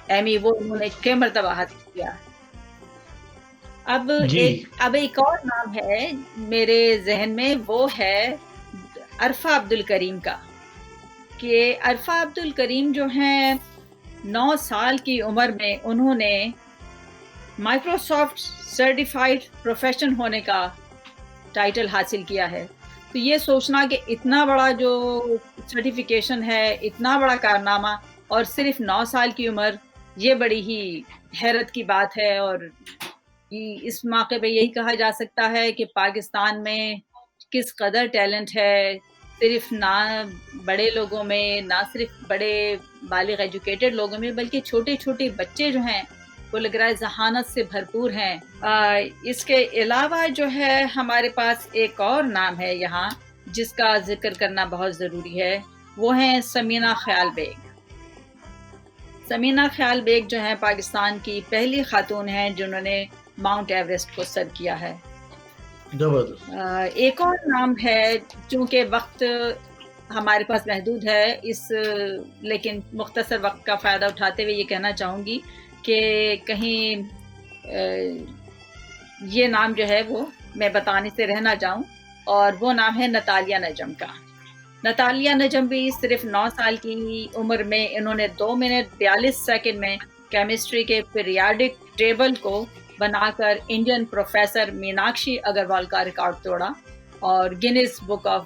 ایمی، وہ انہوں نے 6 مرتبہ حاصل کیا. اب ایک اور نام ہے میرے ذہن میں، وہ ہے عرفہ عبدالکریم کا، کہ عرفہ عبدالکریم جو ہیں 9 سال کی عمر میں انہوں نے مائکروسافٹ سرٹیفائیڈ پروفیشن ہونے کا ٹائٹل حاصل کیا ہے. تو یہ سوچنا کہ اتنا بڑا جو سرٹیفیکیشن ہے، اتنا بڑا کارنامہ، اور صرف 9 سال کی عمر، یہ بڑی ہی حیرت کی بات ہے. اور اس موقع پہ یہی کہا جا سکتا ہے کہ پاکستان میں کس قدر ٹیلنٹ ہے، صرف نہ بڑے لوگوں میں، نہ صرف بڑے بالغ ایجوکیٹڈ لوگوں میں، بلکہ چھوٹے چھوٹے بچے جو ہیں وہ لگرائے ذہانت سے بھرپور ہیں. اس کے علاوہ جو ہے ہمارے پاس ایک اور نام ہے یہاں جس کا ذکر کرنا بہت ضروری ہے، وہ ہیں ثمینہ خیال بیگ. ثمینہ خیال بیگ جو ہیں پاکستان کی پہلی خاتون ہیں جنہوں نے ماؤنٹ ایوریسٹ کو سر کیا ہے. ایک اور نام ہے، چونکہ وقت ہمارے پاس محدود ہے، لیکن مختصر وقت کا فائدہ اٹھاتے ہوئے یہ کہنا چاہوں گی کہ کہیں یہ نام جو ہے وہ میں بتانے سے رہ نہ جاؤں، اور وہ نام ہے نتالیہ نجم کا. نتالیہ نجم بھی صرف 9 سال کی عمر میں انہوں نے 2 منٹ 42 سیکنڈ میں کیمسٹری کے پیریاڈک ٹیبل کو بنا کر انڈین پروفیسر میناکشی اگروال کا ریکارڈ توڑا اور گینیز بک آف.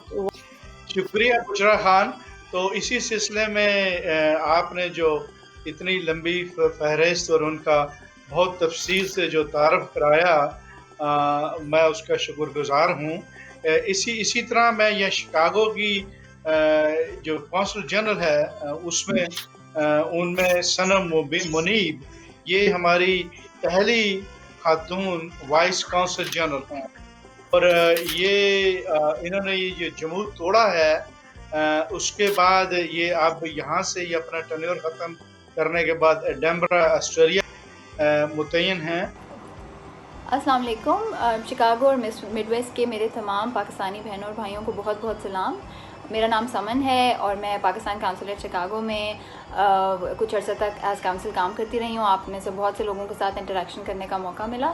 شکریہ بشرا خان. تو اسی سلسلے میں آپ نے جو اتنی لمبی فہرست اور ان کا بہت تفصیل سے جو تعارف کرایا، میں اس کا شکر گزار ہوں. اسی طرح میں یہ شکاگو کی جو کونسل جنرل ہے اس میں ان میں سنم منیب، یہ ہماری پہلی خاتون وائس کونسل جنرل ہیں، اور یہ انہوں نے یہ جو جمود توڑا ہے اس کے بعد یہ اب یہاں سے یہ اپنا ٹینیور ختم کرنے کے بعد ایڈنبرا آسٹریلیا متعین ہیں. السلام علیکم. شکاگو اور مڈ ویسٹ کے میرے تمام پاکستانی بہنوں اور بھائیوں کو بہت بہت سلام. میرا نام سمن ہے اور میں پاکستان کونسولیٹ شکاگو میں کچھ عرصہ تک ایز کونسل کام کرتی رہی ہوں. آپ میں سے بہت سے لوگوں کے ساتھ انٹریکشن کرنے کا موقع ملا.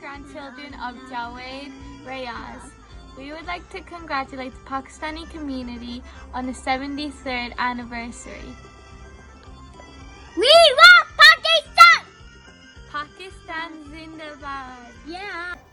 Grandchildren of Jawed Rayaz. We would like to congratulate the Pakistani community on the 73rd anniversary. We love Pakistan! Pakistan Zindabad! Yeah!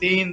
3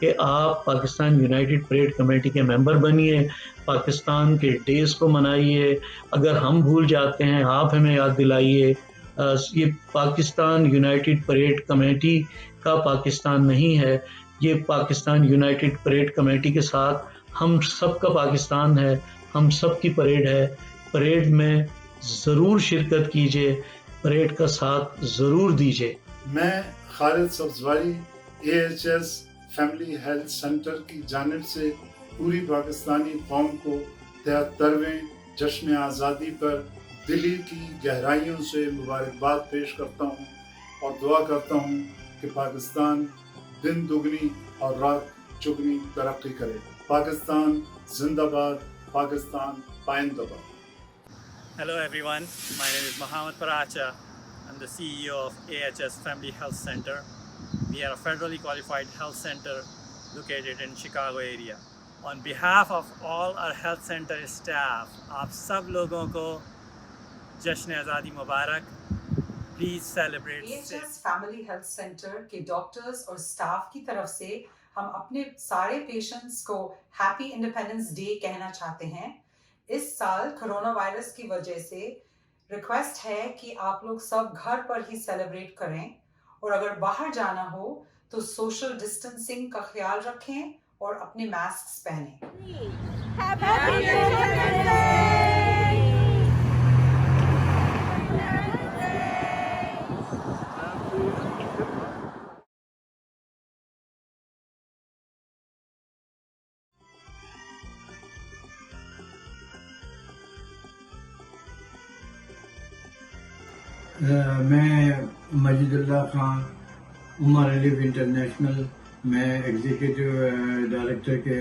کہ آپ پاکستان یونائٹڈ پریڈ کمیٹی کے ممبر بنیے، پاکستان کے ڈیز کو منائیے. اگر ہم بھول جاتے ہیں آپ ہمیں یاد دلائیے. یہ پاکستان یونائٹڈ پریڈ کمیٹی کا پاکستان نہیں ہے، یہ پاکستان یونائٹڈ پریڈ کمیٹی کے ساتھ ہم سب کا پاکستان ہے، ہم سب کی پریڈ ہے. پریڈ میں ضرور شرکت کیجیے، پریڈ کا ساتھ ضرور دیجیے. میں Khalid Sabzwari AHS Family Health Centre کی جانب سے پوری پاکستانی قوم کو 73ویں جشن آزادی پر دلی کی گہرائیوں سے مبارکباد پیش کرتا ہوں اور دعا کرتا ہوں کہ پاکستان دن دگنی اور رات چگنی ترقی کرے. پاکستان زندہ باد، پاکستان پائندہ باد. Hello everyone, my name is Mohammed Paracha. I'm the CEO of AHS Family Health Center. We are a federally qualified health center located in Chicago area. On behalf of all our health center staff, آپ سب لوگوں کو جشن آزادی مبارک. Please celebrate. AHS Family Health Center کے doctors اور staff کی طرف سے ہم اپنے سارے پیشنٹس کو ہیپی انڈیپینڈنس ڈے کہنا چاہتے ہیں. اس سال کرونا وائرس کی وجہ سے ریکویسٹ ہے کہ آپ لوگ سب گھر پر ہی سیلیبریٹ کریں، اور اگر باہر جانا ہو تو سوشل ڈسٹینسنگ کا خیال رکھیں اور اپنے ماسکس پہنیں. میں مجید اللہ خان عمر ریلیف انٹرنیشنل میں ایگزیکٹو ڈائریکٹر کے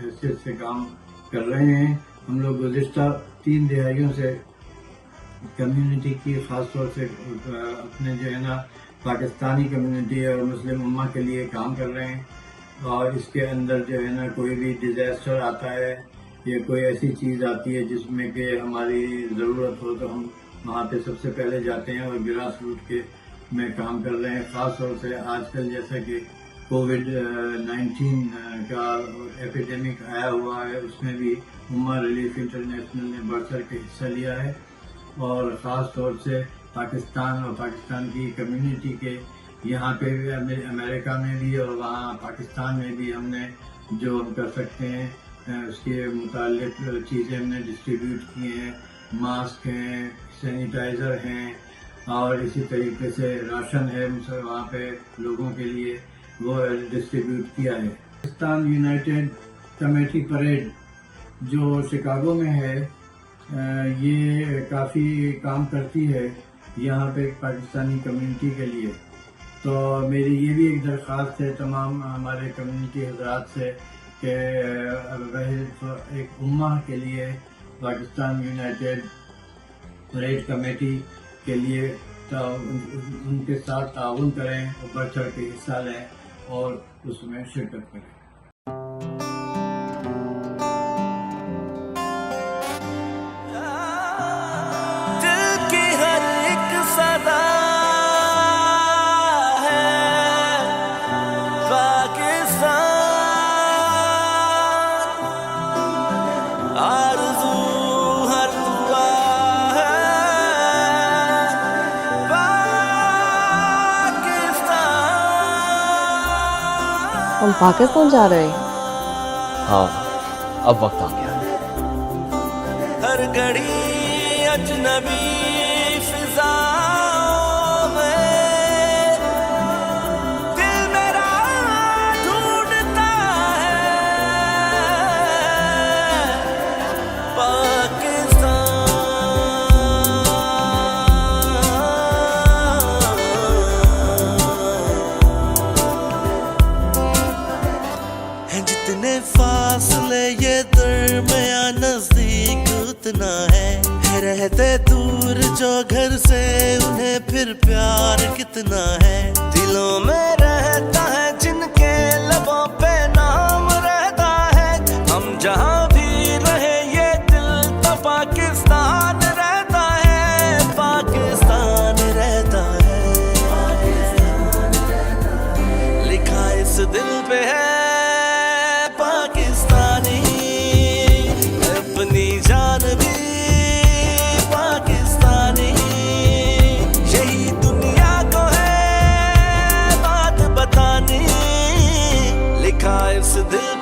حیثیت سے کام کر رہے ہیں. ہم لوگ گزشتہ 3 دہائیوں سے کمیونٹی کی، خاص طور سے اپنے جو ہے نا پاکستانی کمیونٹی اور مسلم امہ کے لیے کام کر رہے ہیں. اور اس کے اندر جو ہے نا کوئی بھی ڈیزاسٹر آتا ہے یا کوئی ایسی چیز آتی ہے جس میں کہ ہماری ضرورت ہو تو ہم وہاں پہ سب سے پہلے جاتے ہیں اور گراس روٹ کے میں کام کر رہے ہیں. خاص طور سے آج کل جیسا کہ کووڈ-19 کا ایپیڈیمک آیا ہوا ہے، اس میں بھی عمر ریلیف انٹرنیشنل نے بڑھ چڑھ کے حصہ لیا ہے. اور خاص طور سے پاکستان اور پاکستان کی کمیونٹی کے یہاں پہ بھی، امریکہ میں بھی اور وہاں پاکستان میں بھی ہم نے جو ہم کر سکتے ہیں اس کے متعلق چیزیں ہم نے ڈسٹریبیوٹ کی ہیں. ماسک ہیں، سینیٹائزر ہیں، اور اسی طریقے سے راشن ہے وہاں پہ لوگوں کے لیے، وہ ڈسٹریبیوٹ کیا ہے. پاکستان یونائٹڈ کمیٹی پریڈ جو شکاگو میں ہے، یہ کافی کام کرتی ہے یہاں پہ پاکستانی کمیونٹی کے لیے. تو میری یہ بھی ایک درخواست ہے تمام ہمارے کمیونٹی حضرات سے کہ ایک امہ کے لیے پاکستان یونائٹڈ پریڈ کمیٹی کے لیے ان کے ساتھ تعاون کریں اور بڑھ چڑھ کے حصہ لیں اور اس میں شرکت کریں. دل کی ہر ایک صدا ہے پاکستان، آرزو ہر دعا ہم پاکستان جا رہے ہیں. ہاں، اب وقت آ گیا. ہر گھڑی اجنبی فضاؤں میں دل میرا ڈھونڈتا ہے پاکستان. جتنے فاصلے یہ درمیان نزدیک اتنا ہے، رہتے دور جو گھر سے انہیں پھر پیار کتنا ہے. دلوں میں رہتا ہے جن کے لبوں پہ نام رہتا ہے. ہم جہاں بھی رہے یہ دل تو پاکستان رہتا ہے، پاکستان رہتا ہے. لکھا اس دل پہ ہے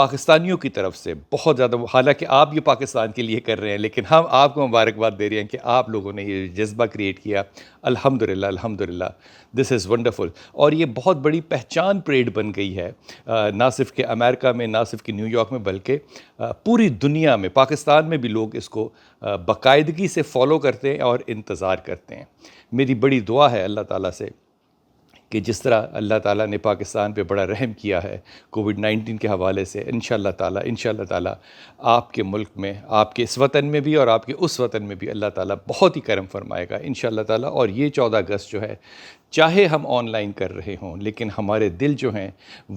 پاکستانیوں کی طرف سے بہت زیادہ، حالانکہ آپ یہ پاکستان کے لیے کر رہے ہیں، لیکن ہم آپ کو مبارکباد دے رہے ہیں کہ آپ لوگوں نے یہ جذبہ کریٹ کیا. الحمدللہ الحمدللہ، دس از ونڈرفل. اور یہ بہت بڑی پہچان پریڈ بن گئی ہے، نہ صرف کہ امریکہ میں، نہ صرف کہ نیو یارک میں، بلکہ پوری دنیا میں. پاکستان میں بھی لوگ اس کو باقاعدگی سے فالو کرتے ہیں اور انتظار کرتے ہیں. میری بڑی دعا ہے اللہ تعالیٰ سے کہ جس طرح اللہ تعالیٰ نے پاکستان پہ بڑا رحم کیا ہے کووڈ-19 کے حوالے سے، انشاءاللہ تعالیٰ آپ کے ملک میں، آپ کے اس وطن میں بھی اور آپ کے اس وطن میں بھی اللہ تعالیٰ بہت ہی کرم فرمائے گا انشاءاللہ تعالیٰ. اور یہ 14 اگست جو ہے، چاہے ہم آن لائن کر رہے ہوں، لیکن ہمارے دل جو ہیں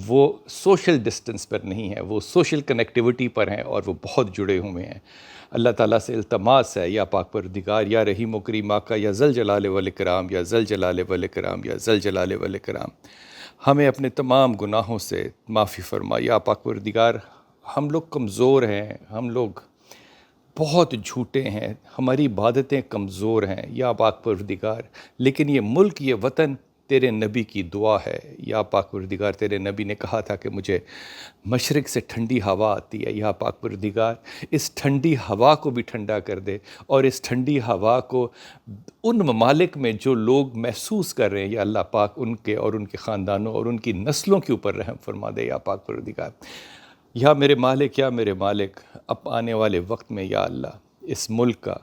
وہ سوشل ڈسٹنس پر نہیں ہیں، وہ سوشل کنیکٹیوٹی پر ہیں اور وہ بہت جڑے ہوئے ہیں. اللہ تعالیٰ سے التماس ہے، یا پاک پروردگار، یا رحیم و کریم آقا، یا ذل جلال والاکرام، یا ذل جلال والاکرام، یا ذل جلال والاکرام، ہمیں اپنے تمام گناہوں سے معافی فرما. یا پاک پروردگار، ہم لوگ کمزور ہیں، ہم لوگ بہت جھوٹے ہیں، ہماری عبادتیں کمزور ہیں یا پاک پروردگار، لیکن یہ ملک، یہ وطن تیرے نبی کی دعا ہے. یا پاک پروردگار، تیرے نبی نے کہا تھا کہ مجھے مشرق سے ٹھنڈی ہوا آتی ہے. یا پاک پروردگار، اس ٹھنڈی ہوا کو بھی ٹھنڈا کر دے، اور اس ٹھنڈی ہوا کو ان ممالک میں جو لوگ محسوس کر رہے ہیں، یا اللہ پاک ان کے اور ان کے خاندانوں اور ان کی نسلوں کے اوپر رحم فرما دے. یا پاک پروردگار، یا میرے مالک، یا میرے مالک، اب آنے والے وقت میں یا اللہ اس ملک کا،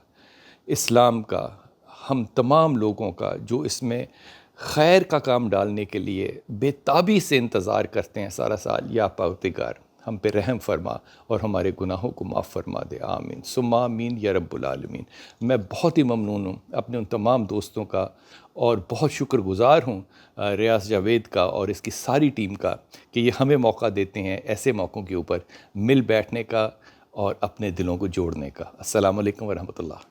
اسلام کا، ہم تمام لوگوں کا جو اس میں خیر کا کام ڈالنے کے لیے بے تابی سے انتظار کرتے ہیں سارا سال، یا پروردگار ہم پہ رحم فرما اور ہمارے گناہوں کو معاف فرما دے. آمین ثم آمین یا رب العالمین. میں بہت ہی ممنون ہوں اپنے ان تمام دوستوں کا، اور بہت شکر گزار ہوں ریاض جاوید کا اور اس کی ساری ٹیم کا کہ یہ ہمیں موقع دیتے ہیں ایسے موقعوں کے اوپر مل بیٹھنے کا اور اپنے دلوں کو جوڑنے کا. السلام علیکم ورحمۃ اللہ.